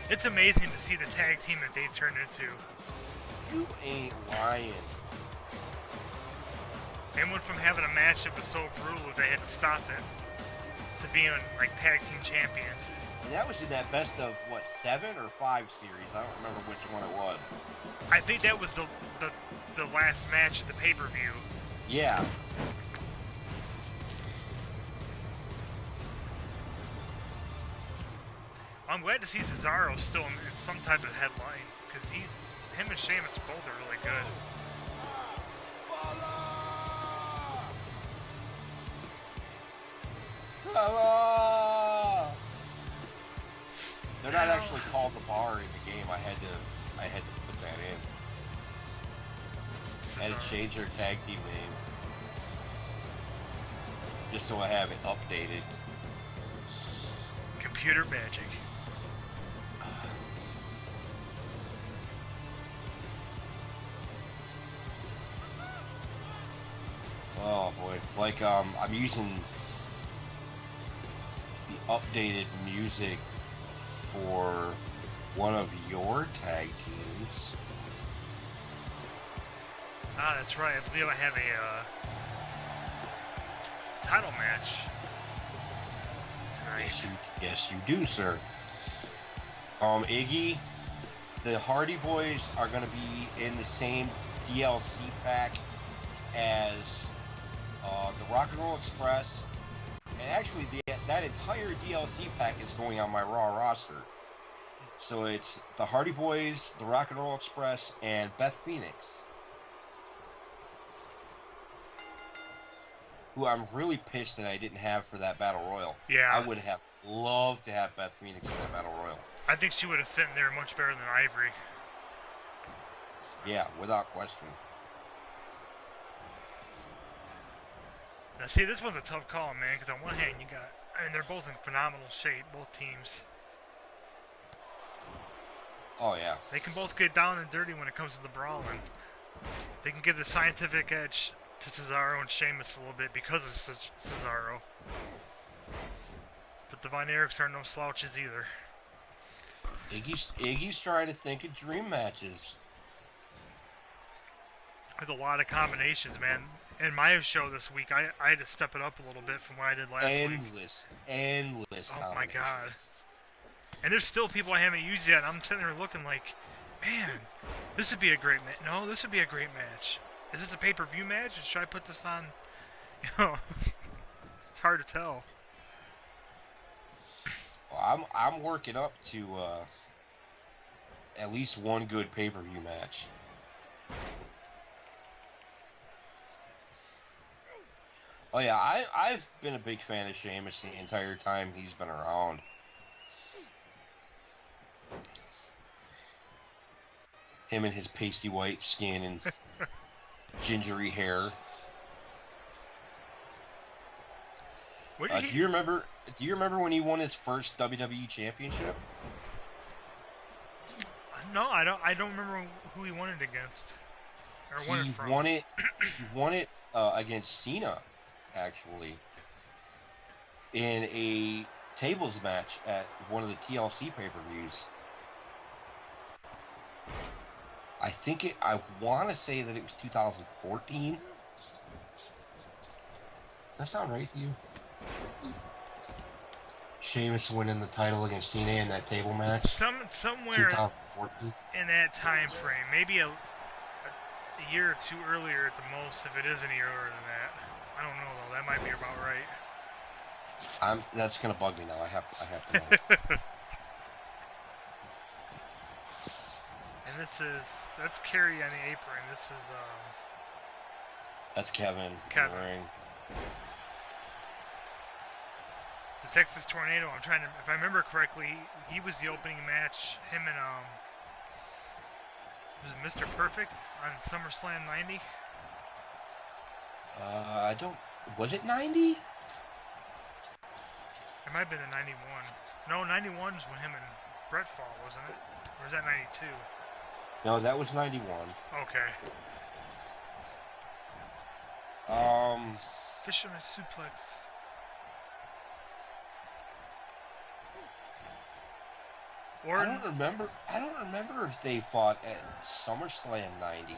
It's amazing to see the tag team that they turned into. You ain't lying. They went from having a match that was so brutal that they had to stop it to being like tag team champions. And that was in that best of, 7 or 5 series? I don't remember which one it was. I think that was the last match at the pay-per-view. Yeah. I'm glad to see Cesaro still in some type of headline, because him and Sheamus both are really good. Hello! They're not actually called the bar in the game. I had to put that in. I had to change their tag team name. just so I have it updated. Computer magic. Oh boy, like I'm using the updated music for one of your tag teams. Ah, that's right. I believe I have a title match tonight. Yes, you do, sir. Iggy, the Hardy Boys are going to be in the same DLC pack as the Rock and Roll Express, and actually that entire DLC pack is going on my Raw roster. So it's the Hardy Boys, the Rock and Roll Express, and Beth Phoenix, who I'm really pissed that I didn't have for that Battle Royal. Yeah. I would have loved to have Beth Phoenix in that Battle Royal. I think she would have fit in there much better than Ivory. Yeah, without question. Now, see, this one's a tough call, man, because on one hand, they're both in phenomenal shape, both teams. Oh, yeah. They can both get down and dirty when it comes to the brawling. They can give the scientific edge to Cesaro and Sheamus a little bit because of Cesaro. But the Von Erichs are no slouches either. Iggy's trying to think of dream matches. With a lot of combinations, man. In my show this week, I had to step it up a little bit from what I did last week. Endless. Oh my god. And there's still people I haven't used yet, and I'm sitting there looking like, man, this would be a great match. No, this would be a great match. Is this a pay-per-view match? Or should I put this on? You know, it's hard to tell. Well, I'm working up to at least one good pay-per-view match. Oh yeah, I've been a big fan of Sheamus the entire time he's been around. Him and his pasty white skin and gingery hair. Do you remember when he won his first WWE Championship? No, I don't remember who he won it against. Or won it from. He won it against Cena, actually, in a tables match at one of the TLC pay-per-views. I want to say that it was 2014. Does that sound right to you? Sheamus winning the title against Cena in that table match. Somewhere 2014. in that time frame, maybe a year or two earlier at the most, if it is any earlier than that. I don't know though. That might be about right. That's gonna bug me now. I have to know. And that's Kerry on the apron. This is That's Kevin. In the ring. The Texas Tornado. I'm trying to, if I remember correctly, he was the opening match. Him and was it Mr. Perfect on SummerSlam '90? I don't. Was it 90? It might have been the 91. No, 91 was when him and Brett fought, wasn't it? Or was that 92? No, that was 91. Okay. Fisherman suplex. I don't remember if they fought at SummerSlam 90.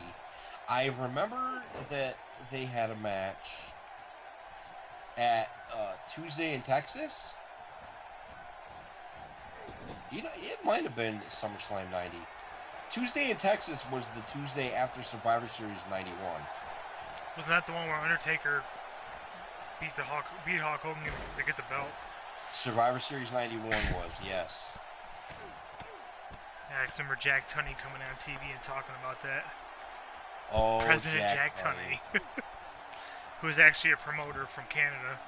I remember that they had a match at Tuesday in Texas. You know, it might have been SummerSlam 90. Tuesday in Texas was the Tuesday after Survivor Series 91. Wasn't that the one where Undertaker beat Hulk Hogan to get the belt? Survivor Series 91 was, yes. Yeah, I remember Jack Tunney coming on TV and talking about that. Oh, President Jack Tunney. Who is actually a promoter from Canada.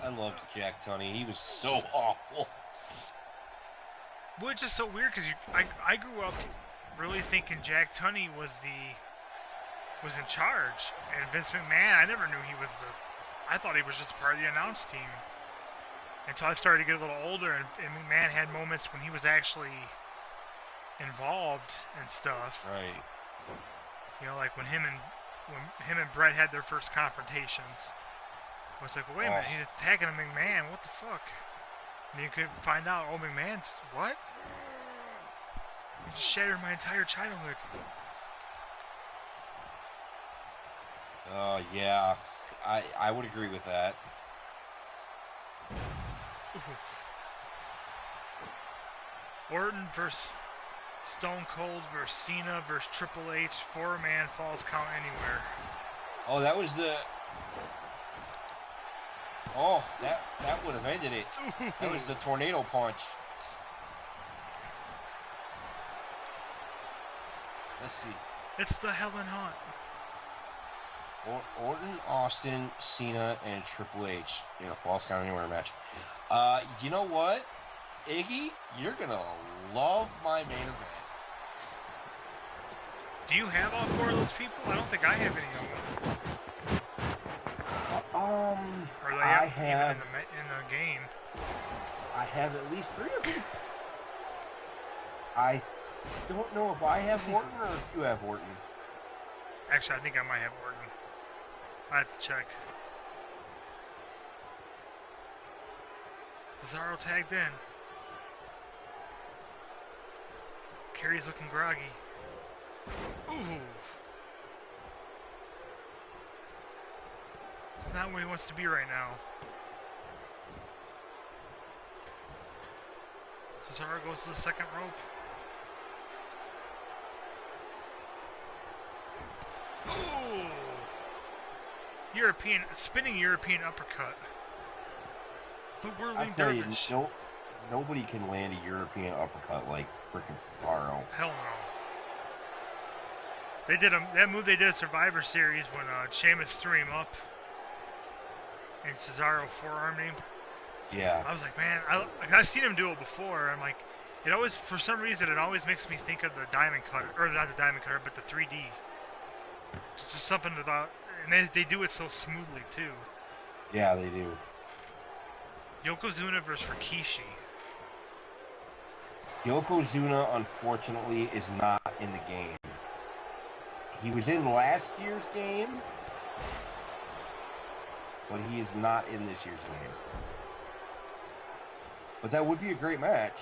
I loved Jack Tunney. He was so awful. Well, it's just so weird because I grew up really thinking Jack Tunney was was in charge. And Vince McMahon, I never knew he was I thought he was just part of the announce team. And so I started to get a little older, and McMahon had moments when he was actually involved and stuff. Right. You know, like when him and Brett had their first confrontations. I was like, well, wait a minute, he's attacking a McMahon. What the fuck? And you could find out, oh, McMahon's what? You just shattered my entire childhood. Yeah, I would agree with that. Orton versus Stone Cold versus Cena versus Triple H, 4-man falls count anywhere. Oh, that was the... Oh, that would have ended it. That was the tornado punch. Let's see. It's the Helen Hunt. Orton, Austin, Cena, and Triple H in a false count anywhere match. You know what, Iggy? You're gonna love my main event. Do you have all 4 of those people? I don't think I have any of them. Or they I even have in the game. I have at least 3 of them. I don't know if I have Orton or if you have Orton. Actually, I think I might have Orton. I have to check. Cesaro tagged in. Kerry's looking groggy. Ooh. It's not where he wants to be right now. Cesaro goes to the second rope. Ooh. Spinning European uppercut. The whirling dervish. Nobody can land a European uppercut like freaking Cesaro. Hell no. They did that move they did at Survivor Series when Sheamus threw him up and Cesaro forearmed him. Yeah. I was like, man, I've seen him do it before. I'm like, it always, for some reason, it always makes me think of the Diamond Cutter, or not the Diamond Cutter, but the 3D. It's just something about, and they do it so smoothly too. Yeah, they do. Yokozuna versus Rikishi. Yokozuna, unfortunately, is not in the game. He was in last year's game, but he is not in this year's game. But that would be a great match.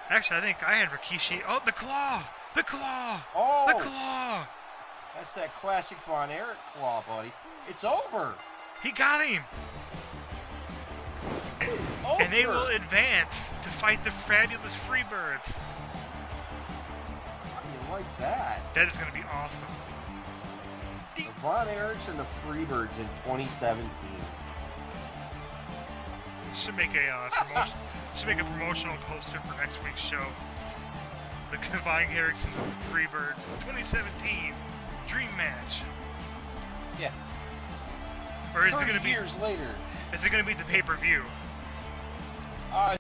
Actually, I think I had Rikishi. Oh, the claw! The claw! Oh! The claw! That's that classic Von Erich claw, buddy. It's over! He got him! Over. And they will advance to fight the fabulous Freebirds. How do you like that? That is going to be awesome. The Von Erichs and the Freebirds in 2017. Should make a promotional poster for next week's show. The Von Erichs and the Freebirds 2017 Dream Match. Yeah. Or is it going to be years later? Is it going to be the pay-per-view?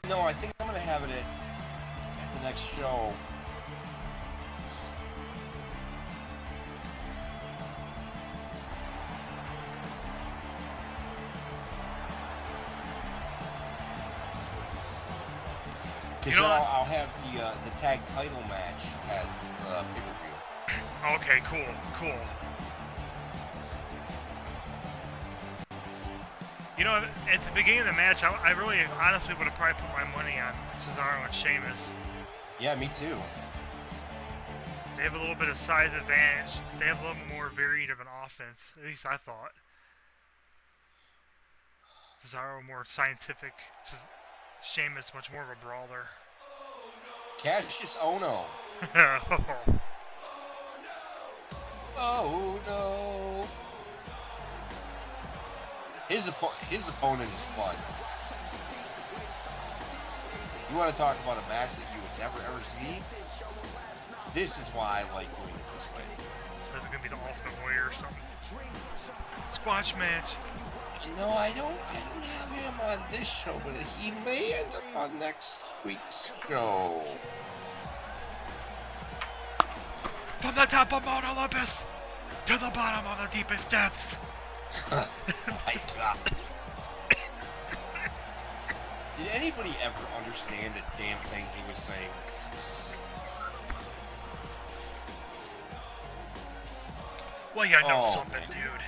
No, I think I'm going to have it at the next show. Because I'll have the tag title match at pay-per-view. Okay, cool. You know, at the beginning of the match, I really honestly would have probably put my money on Cesaro and Sheamus. Yeah, me too. They have a little bit of size advantage. They have a little more varied of an offense. At least I thought. Cesaro more scientific. Sheamus much more of a brawler. Cassius Ohno. Oh no. His opponent is fun. You want to talk about a match that you would never ever see? This is why I like doing it this way. That's gonna be the Ultimate Warrior or something. Squash match. No, I don't have him on this show, but he may end up on next week's show. From the top of Mount Olympus to the bottom of the deepest depths. Oh my God. Did anybody ever understand a damn thing he was saying? Well, you know Oh, something, man. dude.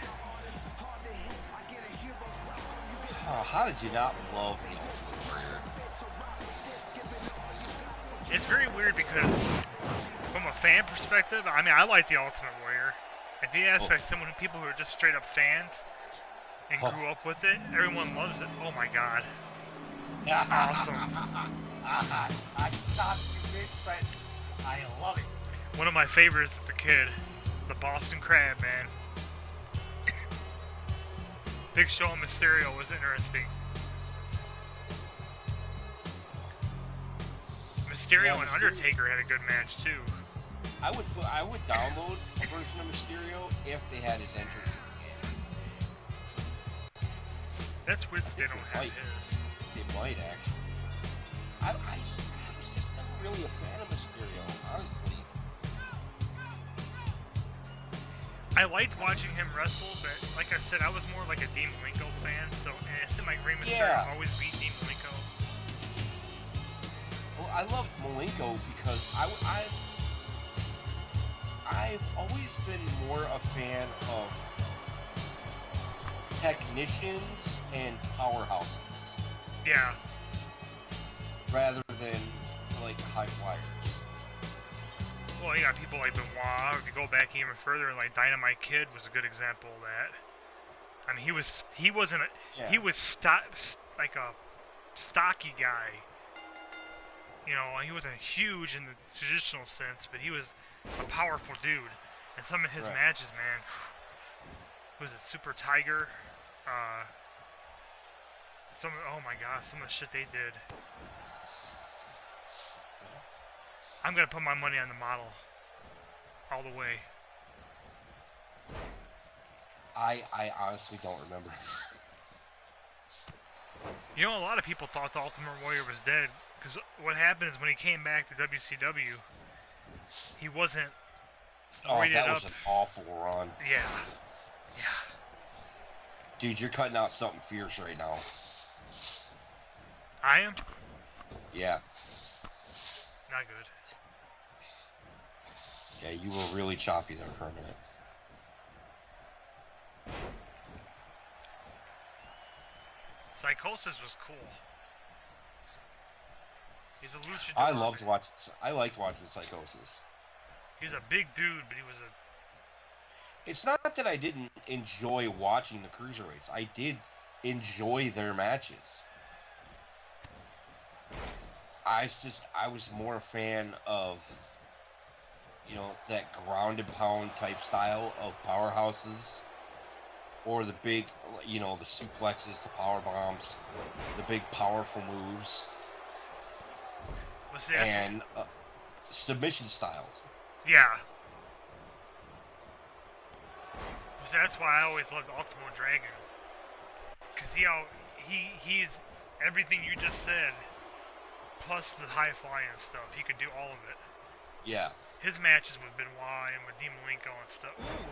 Oh, how did you not love the Ultimate Warrior? It's very weird because, from a fan perspective, I mean, I like the Ultimate Warrior. If you ask like people who are just straight up fans and grew up with it, everyone loves it. Oh my God. Awesome. I thought you meant, but I love it. One of my favorites as a kid, the Boston Crab, man. Big Show and Mysterio was interesting. Mysterio and Undertaker had a good match too. I would download a version of Mysterio if they had his entrance in the game. That's weird that they don't have his. They might actually. I was just never really a fan of Mysterio, honestly. I liked watching him wrestle, but like I said, I was more like a Dean Malenko fan, so it seemed like Rey Mysterio always beat Dean Malenko. Well, I loved Malenko because I've always been more a fan of technicians and powerhouses. Yeah. Rather than like high flyers. Well, you got people like Benoit. If you go back even further, like Dynamite Kid was a good example of that. I mean, he was like a stocky guy. You know, he wasn't huge in the traditional sense, but he was a powerful dude. And some of his matches, man, was it Super Tiger? Oh my gosh, some of the shit they did. I'm gonna put my money on the model all the way. I honestly don't remember. You know, a lot of people thought the Ultimate Warrior was dead because what happened is when he came back to WCW, he wasn't rated up. That was an awful run. Yeah. Dude, you're cutting out something fierce right now. I am? Yeah. Not good. Yeah, you were really choppy there for a minute. Psychosis was cool. He's a luchador. I liked watching Psychosis. He's a big dude, but he was a... It's not that I didn't enjoy watching the Cruiserweights. I did enjoy their matches. I was more a fan of, you know, that ground and pound type style of powerhouses, or the big, you know, the suplexes, the power bombs, the big powerful moves, and submission styles. Yeah. That's why I always loved Ultimo Dragon, because he's everything you just said, plus the high flying stuff. He could do all of it. Yeah. His matches with Benoit and with Dean Malenko and stuff. Ooh.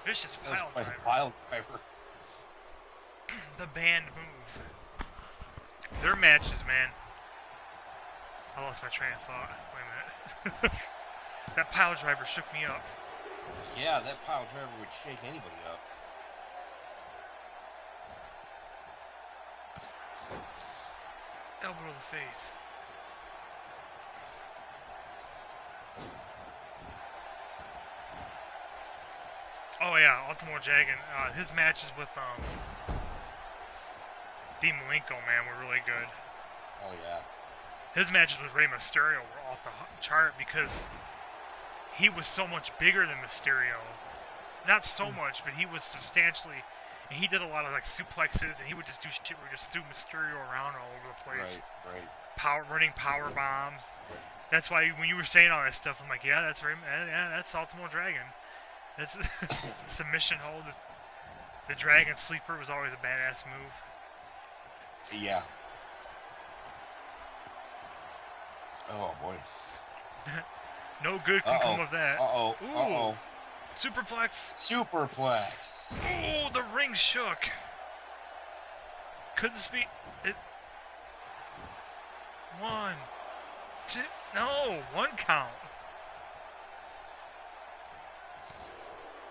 Vicious pile driver. Pile driver. The band move. Their matches, man. I lost my train of thought. Wait a minute. That pile driver shook me up. Yeah, that pile driver would shake anybody up. Elbow to the face. Oh yeah, Ultimo Dragon. His matches with Dean Malenko, man, were really good. Oh yeah. His matches with Rey Mysterio were off the chart because he was so much bigger than Mysterio. Not so much, but he was substantially. And he did a lot of like suplexes, and he would just do shit where he just threw Mysterio around all over the place. Right. Running power bombs. That's why when you were saying all that stuff, I'm like, yeah, that's Ultimo Dragon. That's submission hold. The Dragon Sleeper was always a badass move. Yeah. Oh boy. No good can come of that. Uh-oh. Ooh. Uh-oh. Superplex. Superplex. Oh, the ring shook. Could this be it? 1, 2. No, 1 count.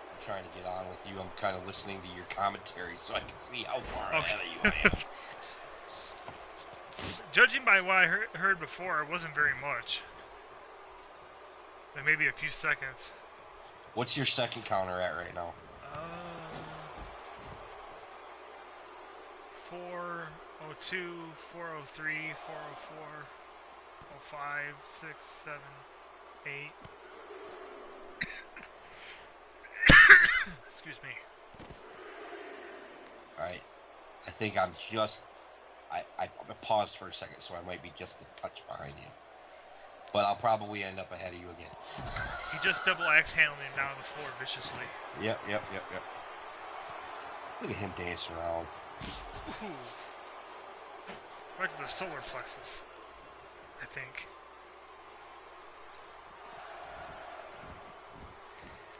I'm trying to get on with you. I'm kind of listening to your commentary so I can see how far ahead of you I am. Judging by what I heard before, it wasn't very much. Like maybe a few seconds. What's your second counter at right now? 402, 403, 404, 05, 6, 7, 8. Excuse me. Alright. I think I'm just... I paused for a second, so I might be just a touch behind you. But I'll probably end up ahead of you again. He just double axe handled him down the floor viciously. Yep. Look at him dancing around. Ooh. Right to the solar plexus, I think.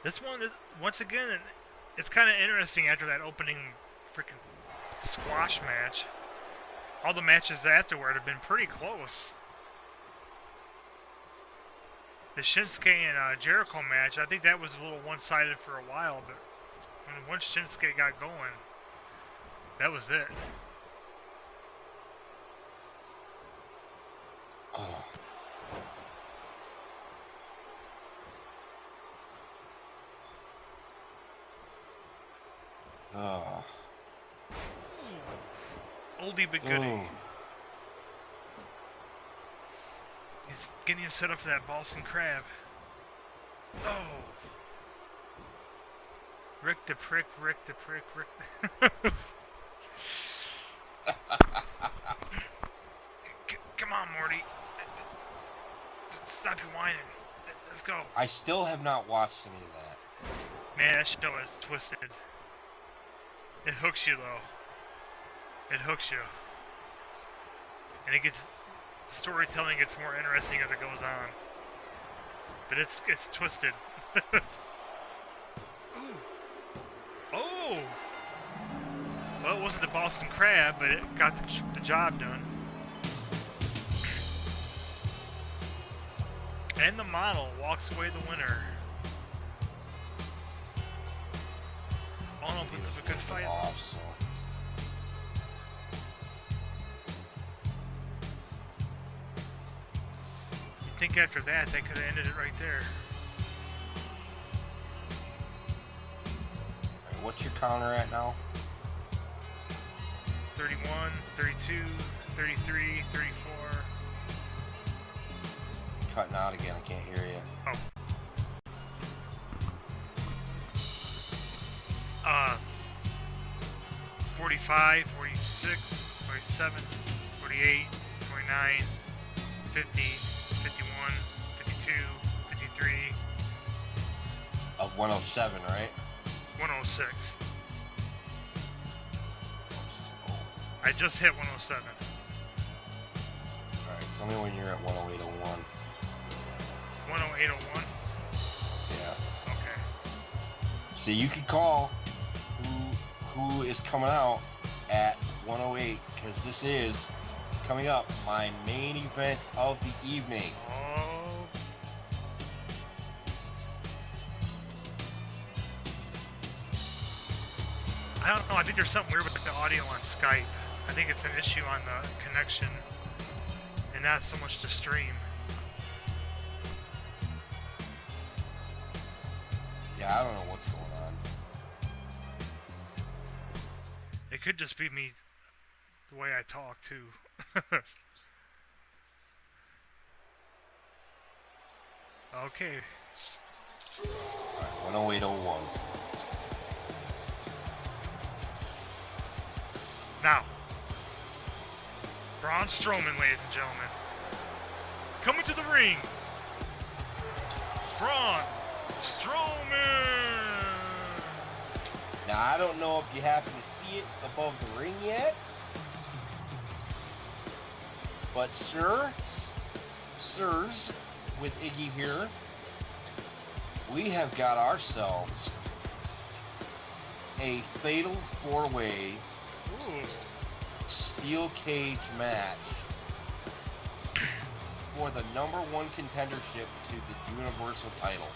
This one is, once again, it's kind of interesting after that opening freaking squash match. All the matches afterward have been pretty close. The Shinsuke and Jericho match, I think that was a little one-sided for a while, but once Shinsuke got going, that was it. Oh. Oh. Oldie but goodie. He's getting him set up for that Boston Crab. Oh. Rick the prick. Come on, Morty. Stop your whining. Let's go. I still have not watched any of that. Man, that show is twisted. It hooks you, though. It hooks you. And it gets... The storytelling gets more interesting as it goes on. But it's twisted. Ooh. Oh! Well, it wasn't the Boston Crab, but it got the job done. And the model walks away the winner. All in all, puts up a good fight. I think after that, they could have ended it right there. Right, what's your counter at now? 31, 32, 33, 34. Cutting out again, I can't hear you. Oh. 45, 46, 47, 48, 49, 50, 51, 52, 53. Of 107, right? 106. I just hit 107. Alright, tell me when you're at 108.01. 108.01? Yeah. Okay. So you can call who is coming out at 108, because this is coming up my main event of the evening. Oh. I don't know, I think there's something weird with the audio on Skype. I think it's an issue on the connection and not so much the stream. Yeah, I don't know what's going on. It could just be me, the way I talk too. Okay. Alright, 108.01. Now, Braun Strowman, ladies and gentlemen, coming to the ring, Braun Strowman. Now, I don't know if you happen to see it above the ring yet, but sirs, with Iggy here, we have got ourselves a fatal 4-way steel cage match for the #1 contendership to the Universal title.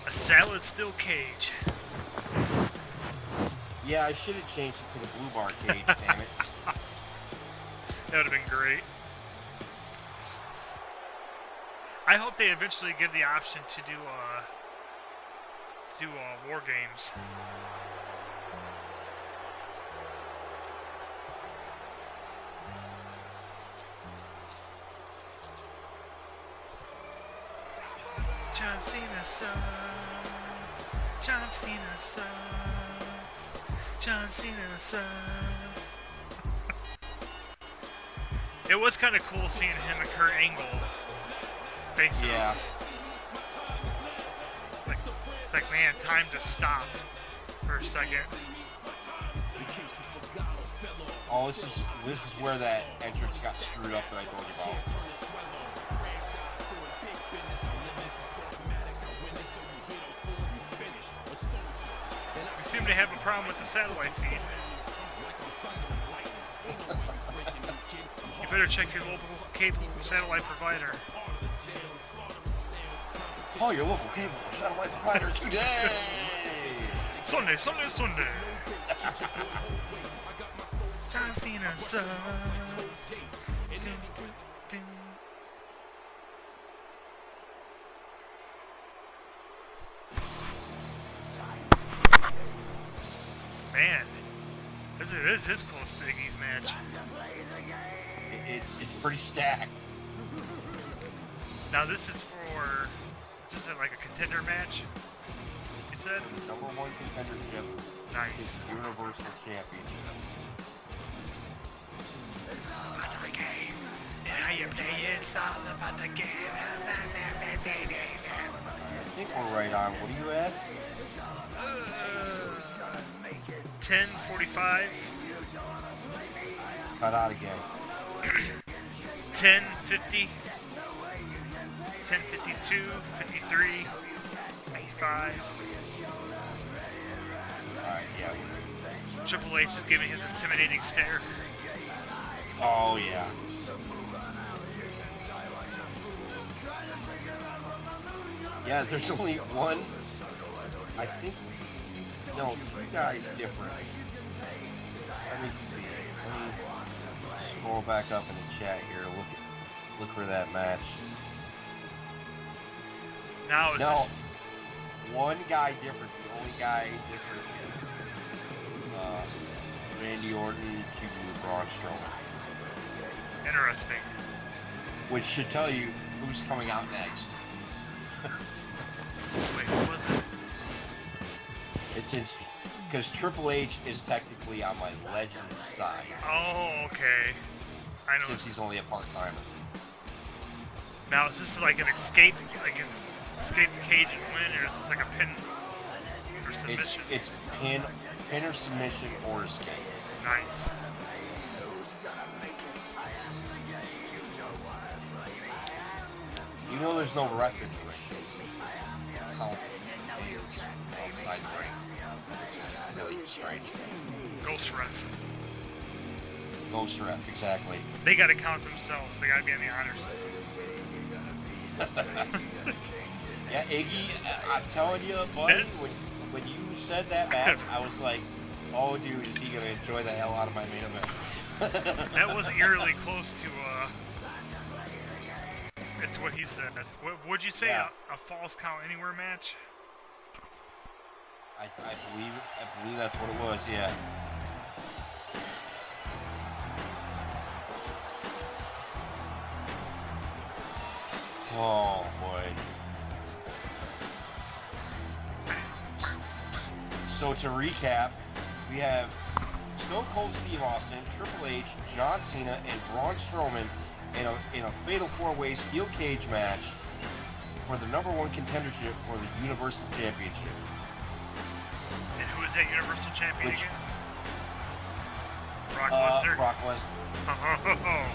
A salad steel cage. Yeah, I should have changed it to the blue bar cage, damn it. That would have been great. I hope they eventually give the option to do war games. John Cena sucks. John Cena sucks. John Cena sucks. It was kind of cool seeing him and Kurt Angle face off. Like, man, time just stopped for a second. Oh, this is where that entrance got screwed up that I told you about. We seem to have a problem with the satellite feed. You better check your local cable satellite provider. Oh, your local cable satellite provider today! Sunday, Sunday, Sunday! John Cena sucks. Man, this is close to Iggy's match. It's pretty stacked. Now this is for, is this like a contender match? You said? #1 contendership. Nice. Is Universal Championship. It's all about the game. And how you play it, it's all about the game. I think we're right on. What are you at? 10:45. Cut out again. 10:50. 10:52. 53. 55. Alright, yeah. Triple H is giving his intimidating stare. Oh, yeah. Yeah, there's only one. I think. No, 2 guys different. Let me see. Let me scroll back up in the chat here. Look for that match. Now it's just... one guy different. The only guy different is Randy Orton to Braun Strowman. interesting. Which should tell you who's coming out next. Wait, what was it? It's because Triple H is technically on my Legends side. Oh, okay. I know. Since he's only a part-timer. Now, is this like an escape the cage and win, or is this like a pin or submission? It's pin or submission or escape. Nice. You know there's no ref in the ring. Count is outside the ring, which is really strange. Ghost ref. Ghost ref, exactly. They gotta count themselves. They gotta be in the honor system. Yeah, Iggy, I'm telling you, buddy, when you said that match, I was like, oh, dude, is he gonna enjoy the hell out of my main event? That was eerily close to it's what he said. Would you say Yeah. a false count anywhere match? I believe that's what it was. Yeah. Oh boy. So to recap, we have Stone Cold Steve Austin, Triple H, John Cena, and Braun Strowman in a fatal 4-way steel cage match for the #1 contendership for the Universal Championship. And who is that Universal Champion Which- again? Brock Lesnar? Brock Lesnar. Oh,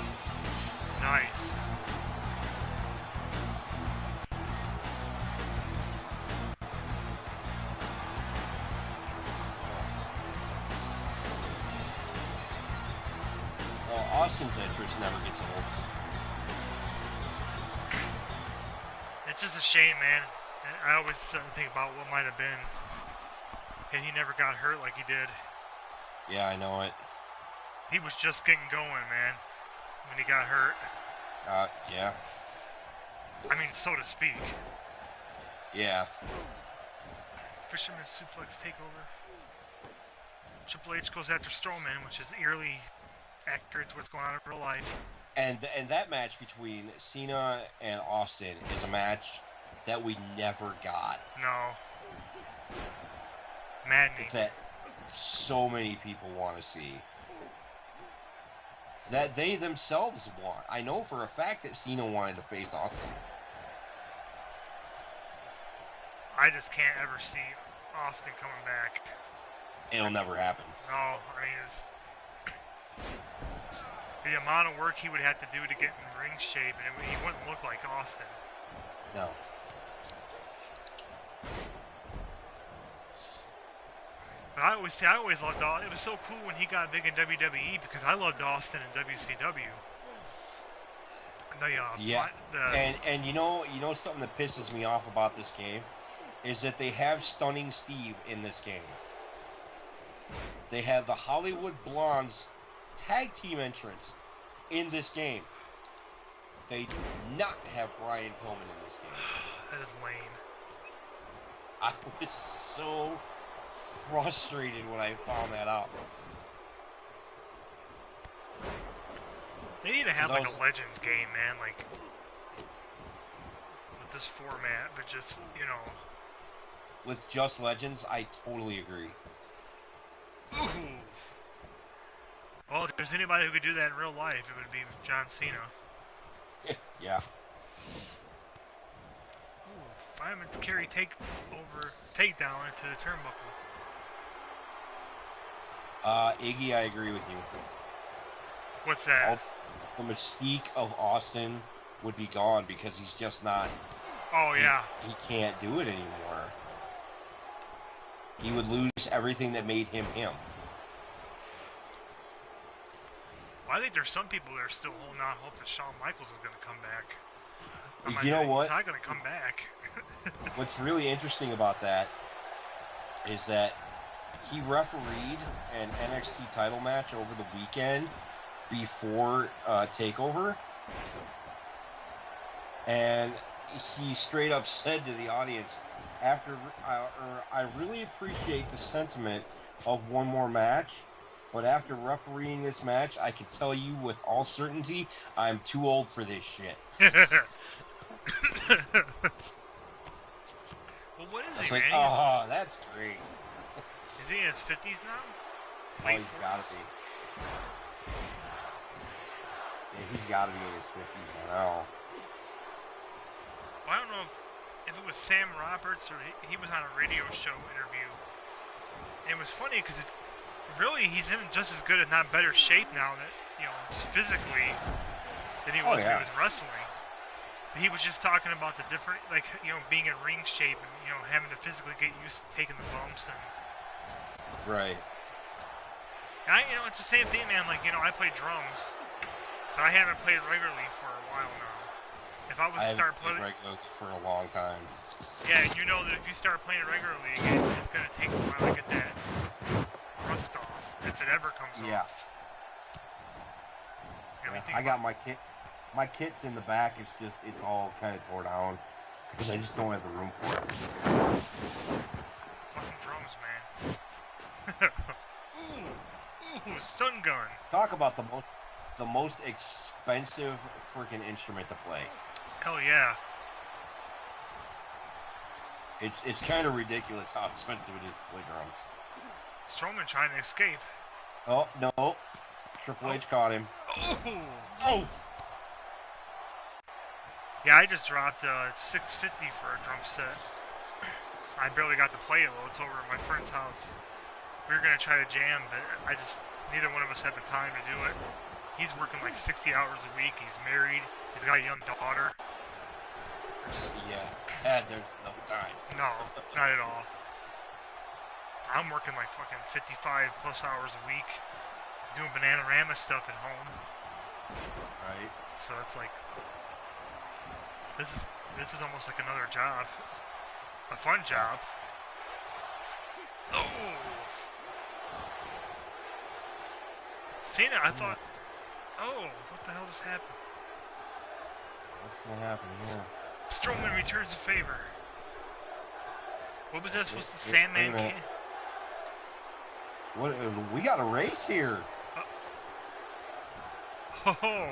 nice. Austin's entrance never gets old. It's just a shame, man. I always think about what might have been, and he never got hurt like he did. Yeah, I know it. He was just getting going, man, when he got hurt. Yeah. I mean, so to speak. Yeah. Fisherman suplex takeover. Triple H goes after Strowman, which is eerily accurate to what's going on in real life. And that match between Cena and Austin is a match that we never got. No. Maddening. That so many people want to see. That they themselves want. I know for a fact that Cena wanted to face Austin. I just can't ever see Austin coming back. It'll never happen. No, I mean, the amount of work he would have to do to get in ring shape, and he wouldn't look like Austin. No. But I always loved Austin. It was so cool when he got big in WWE because I loved Austin in WCW. Yeah. And you know something that pisses me off about this game is that they have Stunning Steve in this game. They have the Hollywood Blondes tag team entrance in this game. They do not have Brian Pillman in this game. That is lame. I was so frustrated when I found that out. They need to have like a Legends game, man, like with this format, but just, you know. With just Legends, I totally agree. Ooh. Well, if there's anybody who could do that in real life, it would be John Cena. Yeah. Ooh, fireman's carry takedown into the turnbuckle. Iggy, I agree with you. What's that? The mystique of Austin would be gone because he's just not. Oh yeah. He can't do it anymore. He would lose everything that made him him. Well, I think there's some people that are still holding out hope that Shawn Michaels is going to come back. You know what? He's not going to come back. What's really interesting about that is that he refereed an NXT title match over the weekend before TakeOver, and he straight up said to the audience, I really appreciate the sentiment of one more match, but after refereeing this match, I can tell you with all certainty, I'm too old for this shit. Well, what is I was he, like, man? oh, that's great. Is he in his 50s now? Oh, he's gotta be. Yeah, he's gotta be in his 50s now. Well, I don't know if it was Sam Roberts or he was on a radio show interview. And it was funny because really he's in just as good, if not better shape now, that, you know, just physically than he was when he was wrestling. But he was just talking about the different, like, you know, being in ring shape and, you know, having to physically get used to taking the bumps and. Right. You know, it's the same thing, man. Like, you know, I play drums, but I haven't played regularly for a while now. If I was to start playing regulars for a long time. Yeah, you know that if you start playing regularly again, it's gonna take a while to get that rust off, if it ever comes off. I got my kit. My kit's in the back. It's all kind of tore down because I just don't have the room for it. Fucking drums, man. Ooh, stun gun. Talk about the most expensive freaking instrument to play. Hell yeah. It's kind of ridiculous how expensive it is to play drums. Strowman trying to escape. Oh no! Triple H caught him. Oh! Yeah, I just dropped $650 for a drum set. I barely got to play it though. It's over at my friend's house. We were gonna try to jam, but neither one of us had the time to do it. He's working like 60 hours a week. He's married. He's got a young daughter. There's no time. No, not at all. I'm working like fucking 55 plus hours a week, doing BananaRoMa stuff at home. Right. So it's like this is almost like another job, a fun job. Oh, Cena! I thought. Oh, what the hell just happened? What's gonna happen here? Strowman returns the favor. What was that supposed to? Sandman wait a minute. can't. What? We got a race here. Oh,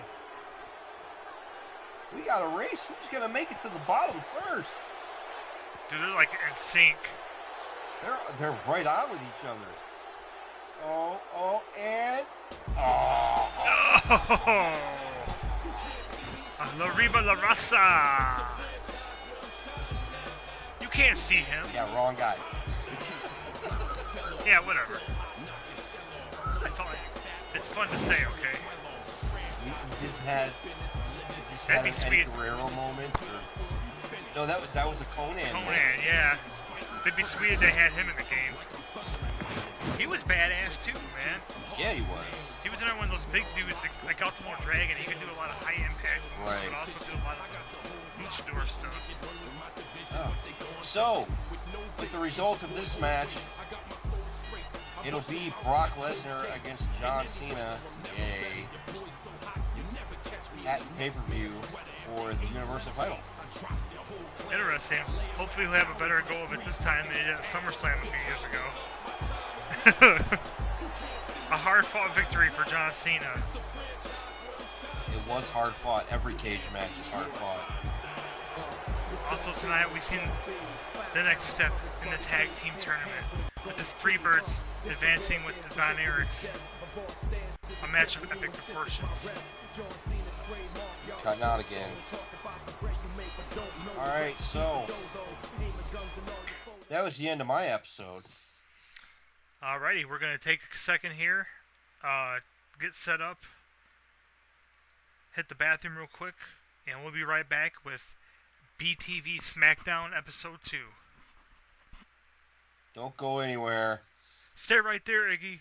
We got a race. Who's gonna make it to the bottom first? dude, they're like in sync. They're right on with each other. Oh, and oh. Oh, La Riba La Raza. You can't see him. Yeah, wrong guy. Yeah, whatever. I thought it's fun to say, okay? We just had That'd be an Eddie sweet. Guerrero moment. No, that was a Conan. Conan, yeah. It'd be sweet if they had him in the game. He was badass too, man. Yeah, he was. He was another one of those big dudes, like Ultimate Dragon. He could do a lot of high impact moves, Right. but also do a lot of luchador stuff. Oh. So, with the result of this match, it'll be Brock Lesnar against John Cena at the pay-per-view for the Universal title. Interesting. Hopefully he'll have a better go of it this time than he did at SummerSlam a few years ago. A hard-fought victory for John Cena. It was hard-fought. Every cage match is hard-fought. Also tonight we've seen the next step in the tag team tournament, with the Freebirds advancing with the Von Erichs. A match of epic proportions. Cutting out again. Alright, so that was the end of my episode. Alrighty, we're going to take a second here, get set up, hit the bathroom real quick, and we'll be right back with BTV SmackDown Episode 2. Don't go anywhere. Stay right there, Iggy.